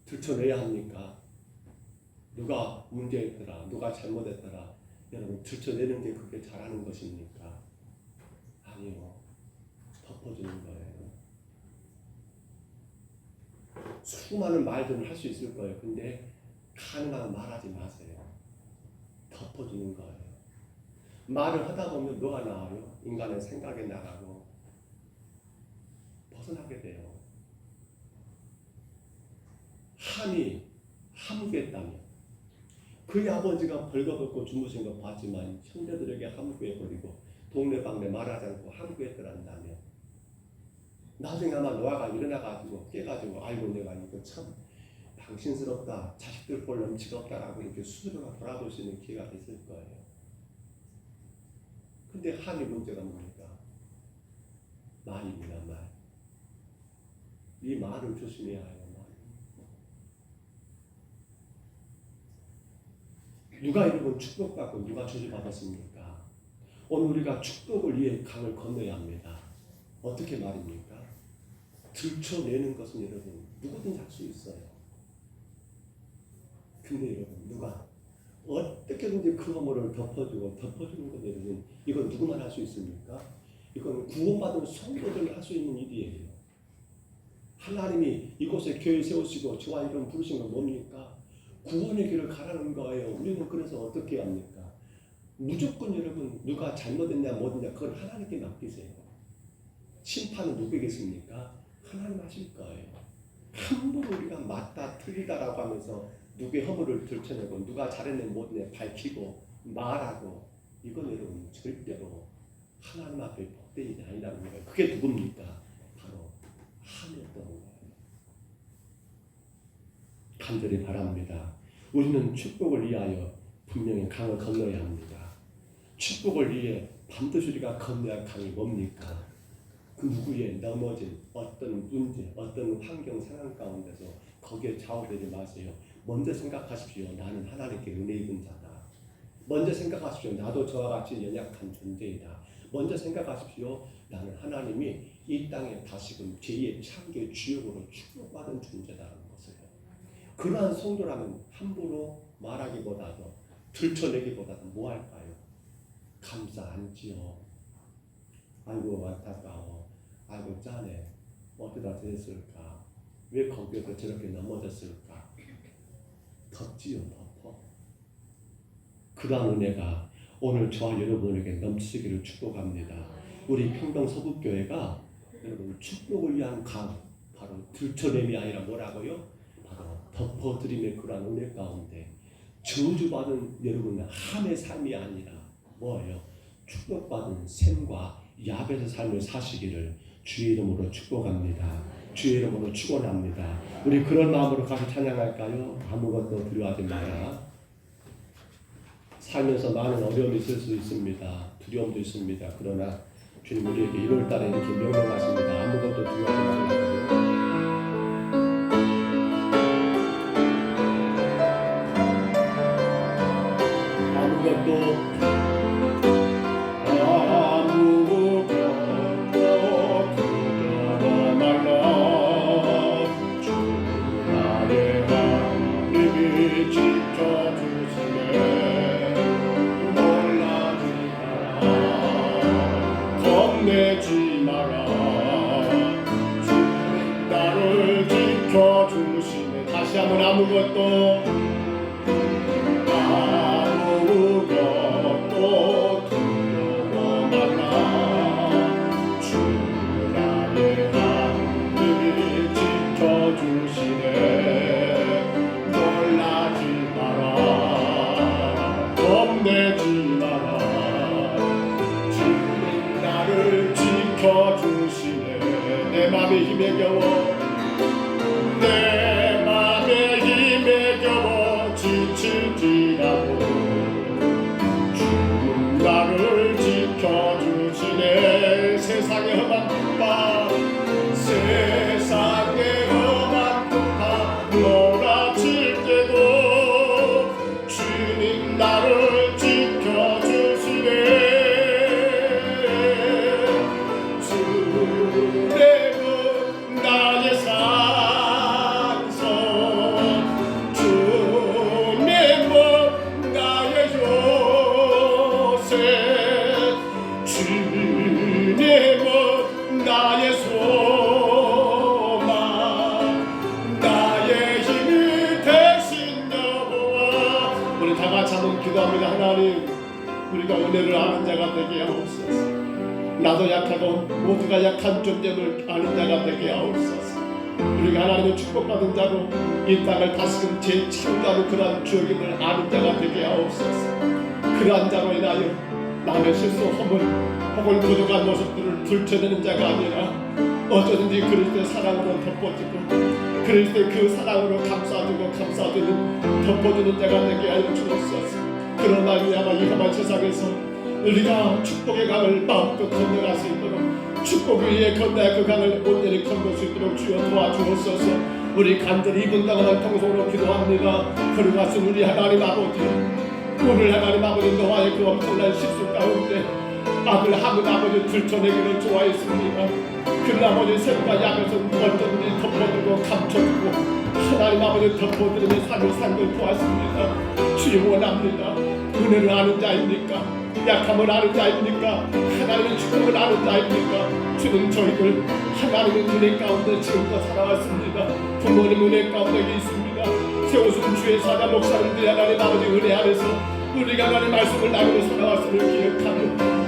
들춰내야 합니까? 누가 문제했더라, 누가 잘못했더라, 여러분 들춰내는 게 그렇게 잘하는 것입니까? 아니요. 덮어주는 거예요. 수많은 말들은 할 수 있을 거예요. 근데 가능하면 말하지 마세요. 덮어주는 거예요. 말을 하다 보면 뭐가 나와요? 인간의 생각이 나가고 벗어나게 돼요. 함이 함구했다면 그의 아버지가 벌거벗고 주무신 거 봤지만 형제들에게 함구해버리고 동네방네 말하지 않고 함구했더란다면 나중에 아마 노아가 일어나가지고 깨가지고 아이고 내가 이거 참 당신스럽다, 자식들 볼 넘치가 없다라고 이렇게 스스로가 돌아볼 수 있는 기회가 있을 거예요. 근데 함의 문제가 뭡니까? 말입니다. 말. 이 말을 조심해야 해요. 누가 여러분 축복받고 누가 저주받았습니까? 오늘 우리가 축복을 위해 강을 건너야 합니다. 어떻게 말입니까? 들춰내는 것은 여러분 누구든 할 수 있어요. 근데 여러분 누가 어떻게든지 그 허물을 덮어주는 것 여러분 이건 누구만 할 수 있습니까? 이건 구원받은 성도들이 할 수 있는 일이에요. 하나님이 이곳에 교회 세우시고 저와 이런 부르신 건 뭡니까? 구원의 길을 가라는 거예요. 우리는 그래서 어떻게 합니까? 무조건 여러분 누가 잘못했냐 뭐했냐 그건 하나님께 맡기세요. 심판은 누구겠습니까? 하나님 하실 거예요. 함부로 우리가 맞다 틀리다라고 하면서 누구의 허물을 들춰내고 누가 잘했네 못했네 밝히고 말하고 이건 여러분 절대로 하나님 앞에 복된 일이 아니라는 거예요. 그게 누굽니까? 바로 함이었던 거예요. 간절히 바랍니다. 우리는 축복을 위하여 분명히 강을 건너야 합니다. 축복을 위해 반드시 우리가 건너야 할 강이 뭡니까? 그 누구의 넘어진 어떤 문제, 어떤 환경 상황 가운데서 거기에 좌우되지 마세요. 먼저 생각하십시오. 나는 하나님께 은혜 입은 자다. 먼저 생각하십시오. 나도 저와 같이 연약한 존재이다. 먼저 생각하십시오. 나는 하나님이 이 땅에 다시금 제2의 창조의 주역으로 축복받은 존재다라는 것을. 그러한 성도라면 함부로 말하기보다도 들춰내기보다도 뭐 할까요? 감사 안지요. 아이고 안타까워. 아이고 짠해. 어쩌다 됐을까? 왜 거기에서 저렇게 넘어졌을까? 덮지요, 덮어. 그러한 은혜가 오늘 저와 여러분에게 넘치기를 축복합니다. 우리 평동 서북교회가 여러분 축복을 위한 강, 바로 들춰냄이 아니라 뭐라고요? 바로 덮어드림의 그러한 은혜 가운데 저주받은 여러분의 함의 삶이 아니라 뭐예요? 축복받은 샘과 야벳의 삶을 사시기를 주의 이름으로 축복합니다. 주의 이름으로 축원합니다. 우리 그런 마음으로 가서 찬양할까요? 아무것도 두려워하지 마라. 살면서 많은 어려움이 있을 수 있습니다. 두려움도 있습니다. 그러나 주님 우리에게 1월달에 이렇게 명령하십니다. 아무것도 두려워하지 말라고요. 아무것도 아무것도 두려워 말라. 주 나의 하나님이 지켜주시네. 놀라지 마라. 겁내지 마라. 주님 나를 지켜주시네. 내 맘에 힘에 겨워 지칠지라도 주님 나를 지켜주시네. 세상의 험한 풍파 세상의 험한 풍파 몰아칠 때도 주님 나를 지켜주시네. 주님은 나의 기도합니다. 하나님, 우리가 은혜를 아는 자가 되게 하옵소서. 나도 약하고 모두가 약한 존재를 아는 자가 되게 하옵소서. 우리가 하나님의 축복받은 자로 이 땅을 다시금 재창조하는 그러한 주역임을 아는 자가 되게 하옵소서. 그러한 자로 인하여 남의 실수, 허물 혹은 부족한 모습들을 들춰내는 자가 아니라 어쩌든지 그리스도의 사랑으로 덮어주고 그리스도의 그 사랑으로 감싸주고 감싸주는 덮어주는 자가 되게 하여 주옵소서. 그런 말미암아 이 험한 세상에서 우리가 축복의 강을 마음껏 건너갈 수 있도록 축복 위에 건너야 그 강을 온전히 건널 수 있도록 주여 도와주옵소서. 우리 간절히 이분 당한 통성으로 기도합니다. 그러가신 우리 하나님 아버지, 오늘 하나님 아버지 너와의 그 엄청난 실수 가운데 아들 하늘 아버지 들춰내기를 좋아했습니다. 그 아버지 샘과 야벳은 어쩐지 덮어주고 감춰주고 하나님 아버지 덮어드리며 삶을 살고 보았습니다. 주여 원합니다. 은혜를 아는 자입니까? 약함을 아는 자입니까? 하나님의 축복을 아는 자입니까? 주는 저희들 하나님의 은혜 가운데 지금껏 살아왔습니다. 부모님 은혜 가운데 있습니다. 세우신 주의 사자 목사님들 하나님 아버지 은혜 안에서 우리가 하나님의 말씀을 나누고 살아왔음을 기억하며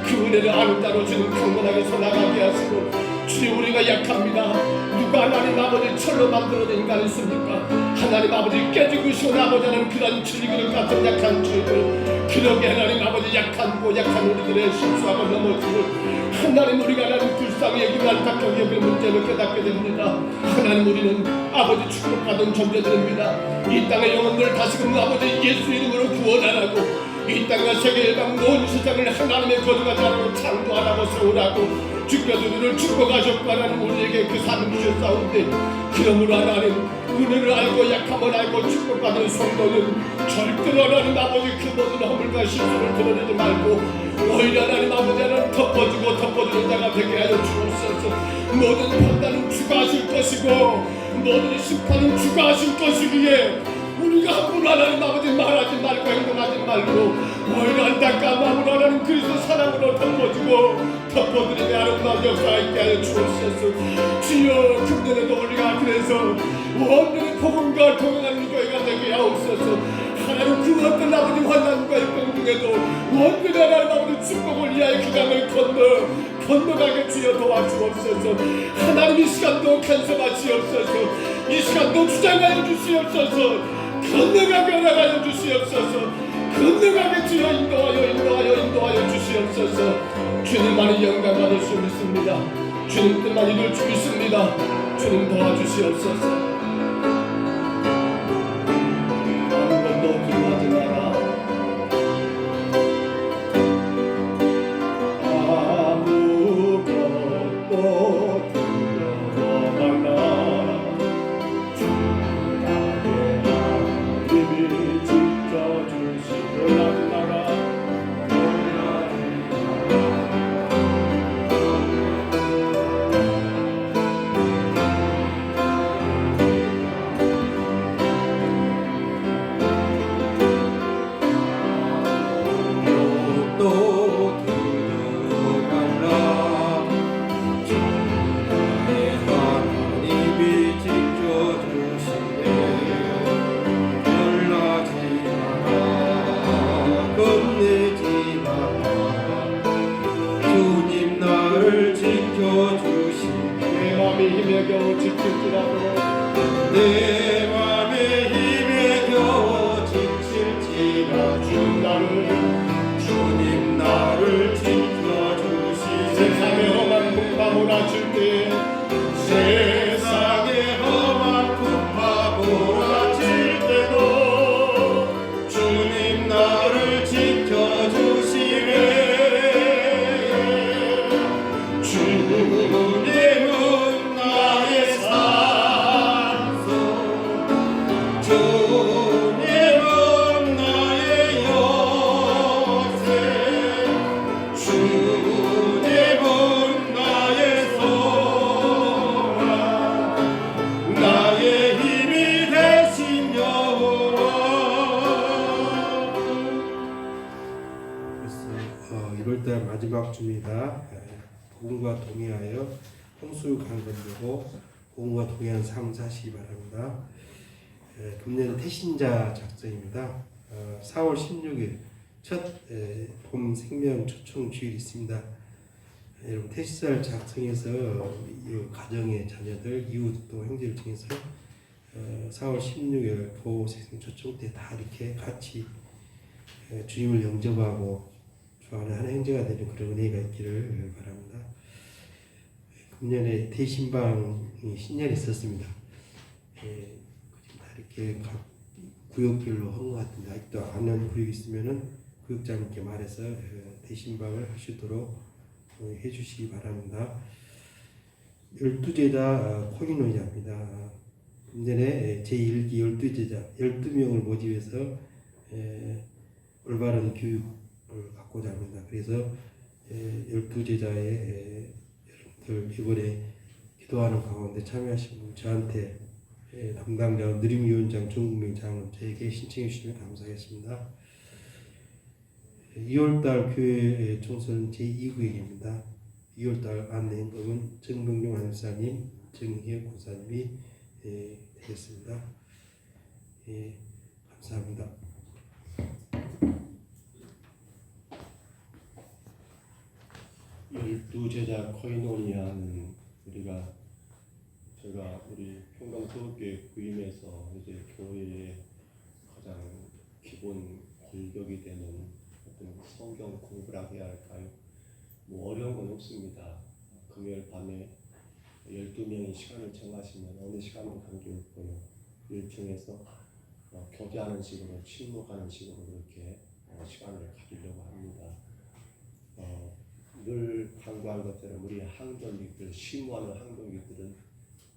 그 은혜를 아는 자로 주님 강건하게 살아가게 하시고 주님 우리가 약합니다. 누가 하나님 아버지 철로 만들어낸 인간이 있습니까? 하나님 아버지 깨지고 싶은 아버지 하는 그런 주님을 같은 약한 주님을 그러게 하나님 아버지 약한 우리들의 실수하고 넘어지고 하나님 우리가 하나님 불쌍히 여기고 안타깝게 여기는 문제를 깨닫게 됩니다. 하나님 우리는 아버지 축복받은 존재들입니다. 이 땅의 영혼들 다시금 아버지 예수 이름으로 구원하라고 이 땅과 세계 일방 온 세상을 하나님의 거룩한 자로 창조하라고 세우라고 주께서 우리를 축복하셨고 하나님 우리에게 그 삶을 주셨사온데 그러므로 하나님 은혜를 알고 약함을 알고 축복받은 성도는 절대로 하나님 아버지 그 모든 허물과 실수를 드러내지 말고 오히려 하나님 아버지 하나님 덮어주고 덮어주는 자가 되게 하여 주옵소서. 모든 판단은 주가 하실 것이고 모든 심판은 주가 하실 것이기에 우리가 함부로 하나님 아버지 말하지 말고 행동하지 말고 오히려 안타까운 마음으로 하나님 그리스도 사랑으로 덮어드리며 아름다운 역사가 있게 하여 주옵소서. 주여 금년에도 우리가 그래서 온전히 복음과 동행하는 교회가 되게 하옵소서. 하나님 그 어떤 아버지 환난과 역경 중에도 온전히 하나님 아버지 축복을 위하여 그 강을 건너가게 주여 도와주옵소서. 하나님 이 시간도 간섭하시옵소서. 이 시간도 주장하여 주시옵소서. 건너가게 허락하여 주시옵소서. 건너가게 주여 인도하여 주시옵소서. 주님만이 영광 받을 수 있습니다. 주님 뜻만 이룰 수 있습니다. 주님 도와주시옵소서. 아무것도 두려워하지 마라. 아무것도 두려워 말라. 주님이 지켜주시고 나라. 내 맘에 힘에 겨우 지킬지라도 내 맘에 힘에 겨워 지칠지라도 주님 나를 지켜주시네. 세상의 험한 풍파 몰아칠 때 세상의 험한 풍파 몰아칠 때도 주님 나를 지켜주시네. 주님은 나의 산소, 주님은 나의 요새, 주님은 나의 소망, 나의 힘이 되신 여호와. 그래서 1월달 마지막 주입니다. 복음과 동의하여 홍수 강건되고 복음과 동의하는 삶 사시기 바랍니다. 금년 태신자 작성입니다. 4월 16일 첫 봄 생명 초청 주일이 있습니다. 여러분 태신자를 작성해서 가정의 자녀들 이웃 또 형제를 통해서 4월 16일 봄 생명 초청 때 다 이렇게 같이 주님을 영접하고 주안의 한 행제가 되는 그런 은혜가 있기를 바랍니다. 금년에 대신방이 신년이 있었습니다. 다 이렇게 각 구역별로 한 것 같은데 아직도 아는 구역이 있으면은 구역장님께 말해서 대신방을 하시도록 해주시기 바랍니다. 12제자 코인노자입니다. 금년에 제1기 12제자 12명을 모집해서 올바른 교육을 갖고자 합니다. 그래서 12제자의 여러분들 이번에 기도하는 가운데 참여하신 분 저한테 담당자 느림위원장 정국명 장은 저에게 신청해 주시면 감사하겠습니다. 2월달 교회 총선 제2구역입니다. 2월달 안내 행동은 정병용 안사님, 정희혁 고사님이 되겠습니다. 감사합니다. 열두 제자 코이노니아는 제가 우리 평강서교회 부임해서 이제 교회의 가장 기본 골격이 되는 어떤 성경 공부라 해야 할까요? 뭐 어려운 건 없습니다. 금요일 밤에 12명이 시간을 정하시면 어느 시간도 관계없고요. 1층에서 교제하는 식으로 침묵하는 식으로 그렇게 시간을 가지려고 합니다. 늘 강조한 것처럼 우리 항전객들, 심무하는 항전객들은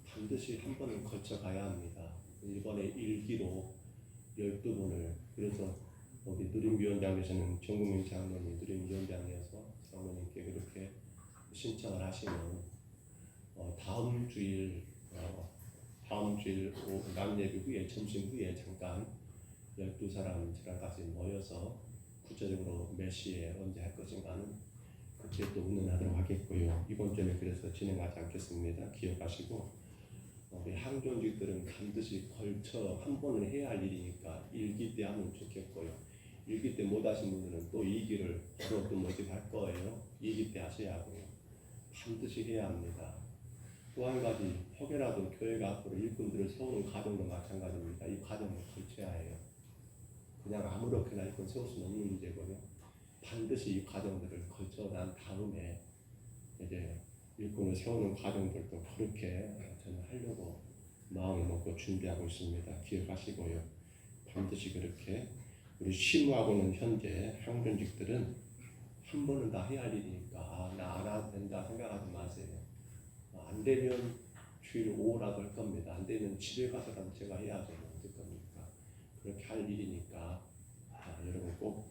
반드시 한 번은 거쳐가야 합니다. 이번에 일기로 12분을 그래서 우리 누림위원장에서는 정국민 장로님 누림위원장에서 장로님께 그렇게 신청을 하시면 다음 주일 남예비 후에 점심 후에 잠깐 12사람 저랑 같이 모여서 구체적으로 몇 시에 언제 할 것인가는 그때 또 의논하도록 하겠고요. 이번 주에 그래서 진행하지 않겠습니다. 기억하시고 우리 항존직들은 반드시 걸쳐 한 번은 해야 할 일이니까 일기 때 하면 좋겠고요. 일기 때 못 하신 분들은 또 2기를 바로 또 모집할 거예요. 2기 때 하셔야 하고요. 반드시 해야 합니다. 또 한 가지 혹여라도 교회가 앞으로 일꾼들을 세우는 과정도 마찬가지입니다. 이 과정을 걸쳐야 해요. 그냥 아무렇게나 일꾼 세울 수는 없는 문제고요. 반드시 이 과정들을 거쳐 난 다음에 이제 일꾼을 세우는 과정들도 그렇게 저는 하려고 마음을 먹고 준비하고 있습니다. 기억하시고요. 반드시 그렇게 우리 심우하고는 현재 항전직들은 한 번은 다 해야 할 일이니까 나 안 해도 된다 생각하지 마세요. 안 되면 주일 오후라도 할 겁니다. 안 되면 집에 가서라도 제가 해야죠. 어떨 겁니까? 그렇게 할 일이니까 여러분 꼭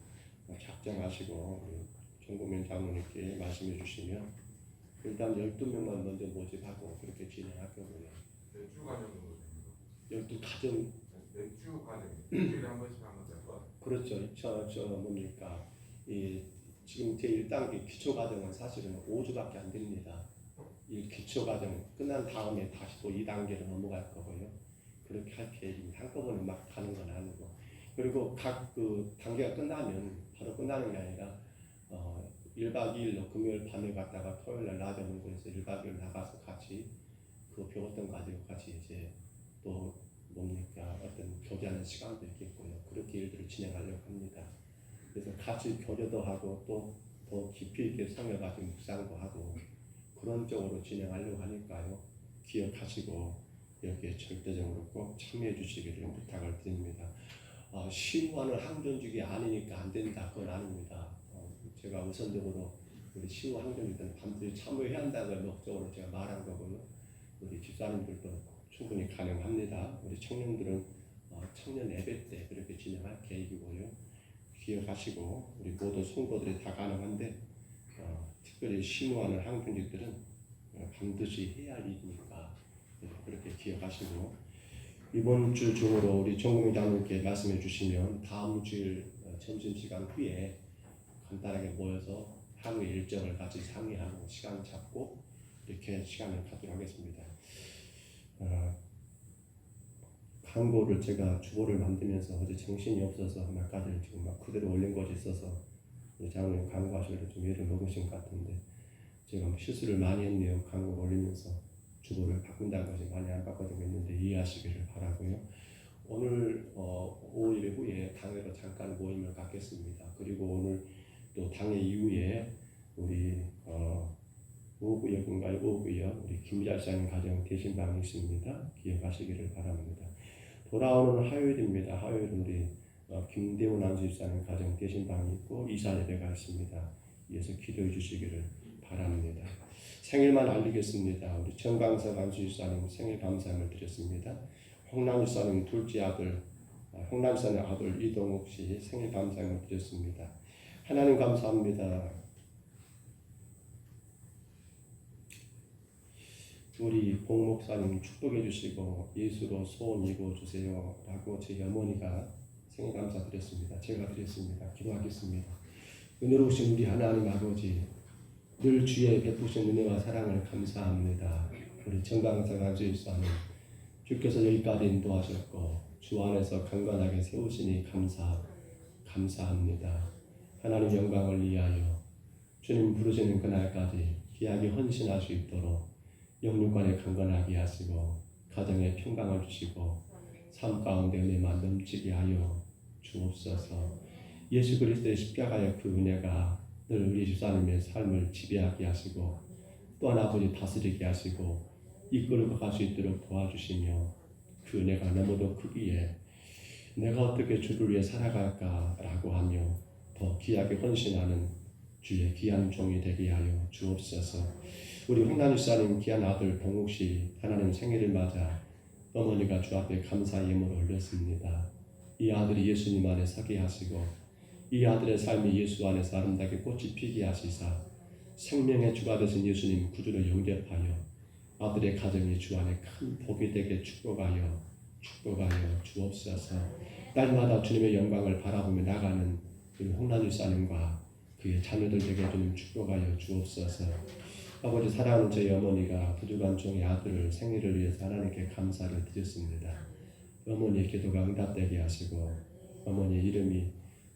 작정하시고 정국민 장로님께 말씀해 주시면 일단 12명만 먼저 모집하고 그렇게 진행할 거고요. 주 과정으로 12가정 주 과정 일주일에 한 번씩 하면 될 것 같아요. 그렇죠. 저 뭡니까? 지금 제1단계 기초과정은 사실은 5주밖에 안 됩니다. 이 기초과정 끝난 다음에 다시 또 2단계로 넘어갈 거고요. 그렇게 할 계획입니다. 한꺼번에 막 가는 건 아니고. 그리고 각 그 단계가 끝나면 바로 끝나는 게 아니라 1박 2일로 금요일 밤에 갔다가 토요일날 낮에 오는 곳에서 1박 2일 나가서 같이 그 배웠던 거 가지고 같이 이제 또 뭡니까 어떤 교제하는 시간도 있겠고요. 그렇게 일들을 진행하려고 합니다. 그래서 같이 교제도 하고 또 더 깊이 있게 성경 가지고 묵상도 하고 그런 쪽으로 진행하려고 하니까요. 기억하시고 여기에 절대적으로 꼭 참여해 주시기를 부탁을 드립니다. 심우하는 항전직이 아니니까 안 된다. 그건 아닙니다. 제가 우선적으로 우리 심우 항전직들은 반드시 참여해야 한다는 목적으로 제가 말한 거고요. 우리 집사님들도 충분히 가능합니다. 우리 청년들은 청년 예배 때 그렇게 진행할 계획이고요. 기억하시고 우리 모든 성도들이 다 가능한데 특별히 심우하는 항전직들은 반드시 해야 할 일이니까 그렇게 기억하시고 이번 주 중으로 우리 정국민 장로님께 말씀해 주시면 다음 주일 점심시간 후에 간단하게 모여서 하루 일정을 같이 상의하고 시간 잡고 이렇게 시간을 갖도록 하겠습니다. 광고를 제가 주보를 만들면서 어제 정신이 없어서 몇 가지를 지금 막 그대로 올린 것이 있어서 우리 장로님 광고하시려고 좀 예를 먹으신 것 같은데 제가 실수를 많이 했네요. 광고를 올리면서 주보를 바꾼다는 것이 많이 안 바꿔지고 있는데 이해하시기를 바라고요. 오늘 5일 후에 당회로 잠깐 모임을 갖겠습니다. 그리고 오늘 또 당회 이후에 우리 오후역인가요? 오후역 우리 김잘사님 가정 대신방이 있습니다. 기억하시기를 바랍니다. 돌아오는 화요일입니다. 화요일은 우리 김대훈 안수집사님 가정 대신방이 있고 이사 예배가 있습니다. 이어서 기도해 주시기를 바랍니다. 생일만 알리겠습니다. 우리 정강석 안수집사님 생일 감사함을 드렸습니다. 홍남집사님 둘째 아들 홍남집사님 아들 이동욱 씨 생일 감사함을 드렸습니다. 하나님 감사합니다. 우리 봉 목사님 축복해 주시고 예수로 소원 이루어 주세요 라고 제 어머니가 생일 감사드렸습니다. 제가 드렸습니다. 기도하겠습니다. 은혜로우신 우리 하나님 아버지 늘 주의 베푸신 은혜와 사랑을 감사합니다. 우리 정강석 안수집사님 주께서 여기까지 인도하셨고 주 안에서 강건하게 세우시니 감사합니다. 하나님 영광을 위하여 주님 부르시는 그날까지 귀하게 헌신할 수 있도록 영육간에 강건하게 하시고 가정에 평강을 주시고 삶 가운데 은혜만 넘치게 하여 주옵소서. 예수 그리스도의 십자가의 그 은혜가 늘 우리 집사님의 삶을 지배하게 하시고 또한 아버지 다스리게 하시고 이끌고 갈 수 있도록 도와주시며 그 은혜가 너무도 크기에 내가 어떻게 주를 위해 살아갈까라고 하며 더 귀하게 헌신하는 주의 귀한 종이 되게 하여 주옵소서. 우리 홍남 집사님 귀한 아들 동욱 씨 하나님 생일을 맞아 어머니가 주 앞에 감사의 예물을 올렸습니다. 이 아들이 예수님 안에 서게 하시고 이 아들의 삶이 예수 안에서 아름답게 꽃이 피게 하시사 생명의 주가 되신 예수님 구주로 영접하여 아들의 가정이 주 안에 큰 복이 되게 축복하여 주옵소서. 날마다 주님의 영광을 바라보며 나가는 우리 홍남 집사님과 그의 자녀들 되게 주님 축복하여 주옵소서. 아버지 사랑하는 저희 어머니가 부족한 종의 아들을 생일을 위해서 하나님께 감사를 드렸습니다. 어머니의 기도가 응답되게 하시고 어머니의 이름이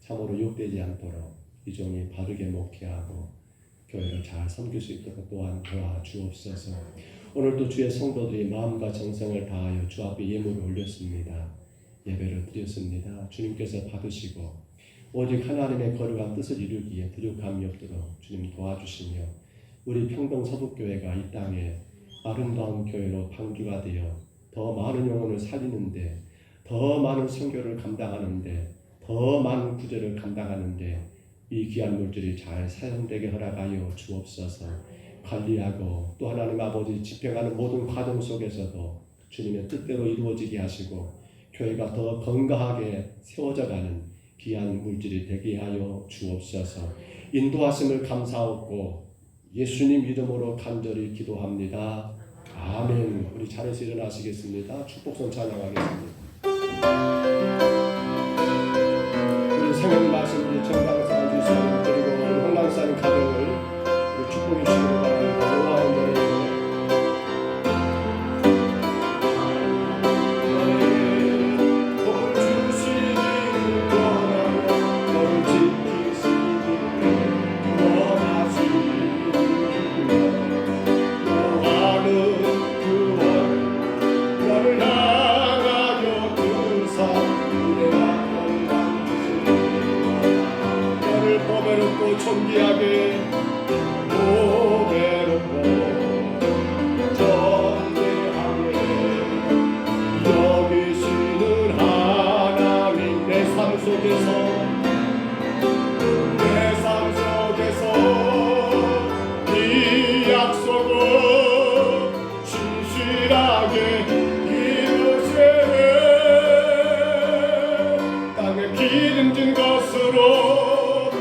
참으로 욕되지 않도록 이 종이 바르게 목회하고 교회를 잘 섬길 수 있도록 또한 도와주옵소서. 오늘도 주의 성도들이 마음과 정성을 다하여 주 앞에 예물을 올렸습니다. 예배를 드렸습니다. 주님께서 받으시고 오직 하나님의 거룩한 뜻을 이루기에 부족함이 없도록 주님 도와주시며 우리 평동 서북교회가 이 땅에 아름다운 교회로 방주가 되어 더 많은 영혼을 살리는데 더 많은 선교를 감당하는데 더 많은 구제를 감당하는데 이 귀한 물질이 잘 사용되게 허락하여 주옵소서. 관리하고 또 하나님 아버지 집행하는 모든 과정 속에서도 주님의 뜻대로 이루어지게 하시고 교회가 더 건강하게 세워져가는 귀한 물질이 되게 하여 주옵소서. 인도하심을 감사하고 예수님 이름으로 간절히 기도합니다. 아멘. 우리 자리에서 일어나시겠습니다. 축복선 찬양하겠습니다. 우리 생명 말씀 우리 정강사 주시는 그리고 우리 홍남사님 가정을 우리 축복해 주시기 바랍니다. 노아의 노래 존귀하게 보배롭고 존귀하게 여기시는 하나님 내 삶 속에서 이 약속을 신실하게 이루시네. 땅에 기름진 것으로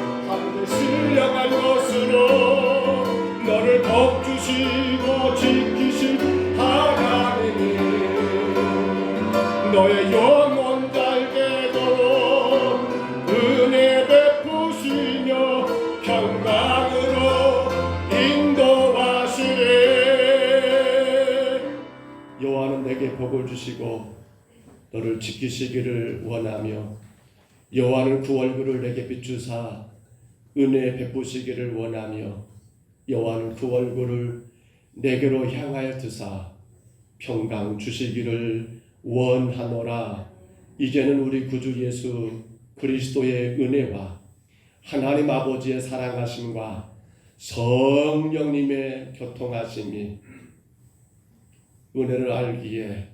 신령한 것으로 너를 덮주시고 지키실 하나님이 너의 영혼 잘 되도록 은혜 베푸시며 평강으로 인도하시네. 여호와는 내게 복을 주시고 너를 지키시기를 원하며 여호와는 그 얼굴을 내게 비추사 은혜 베푸시기를 원하며 여호와는 그 얼굴을 내게로 향하여 드사 평강 주시기를 원하노라. 이제는 우리 구주 예수 그리스도의 은혜와 하나님 아버지의 사랑하심과 성령님의 교통하심이 은혜를 알기에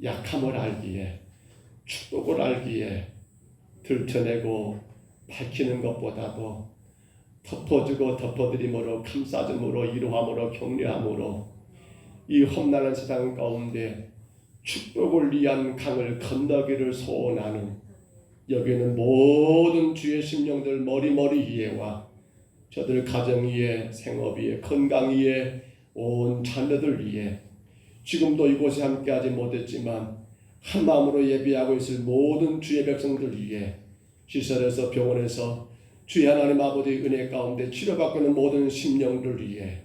약함을 알기에 축복을 알기에 들춰내고 밝히는 것보다도 덮어주고 덮어드림으로 감싸줌으로 이루함으로 격려함으로 이 험난한 세상 가운데 축복을 위한 강을 건너기를 소원하는 여기는 모든 주의 심령들 머리머리 위에와 저들 가정 위에 생업 위에 건강 위에 온 자녀들 위에 지금도 이곳에 함께하지 못했지만 한마음으로 예배하고 있을 모든 주의 백성들 위에 시설에서 병원에서 주의 하나님 아버지 은혜 가운데 치료받고 있는 모든 심령들 위해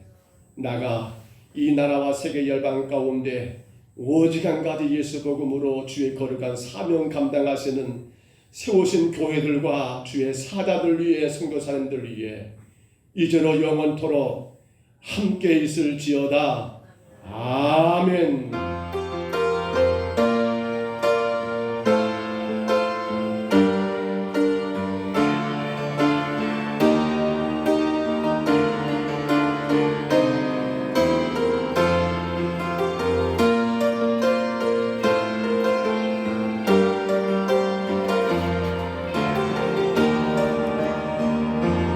나가 이 나라와 세계 열방 가운데 오직 한 가지 예수 복음으로 주의 거룩한 사명 감당하시는 세우신 교회들과 주의 사자들 위해 선교사님들 위해 이제로 영원토록 함께 있을지어다. 아멘.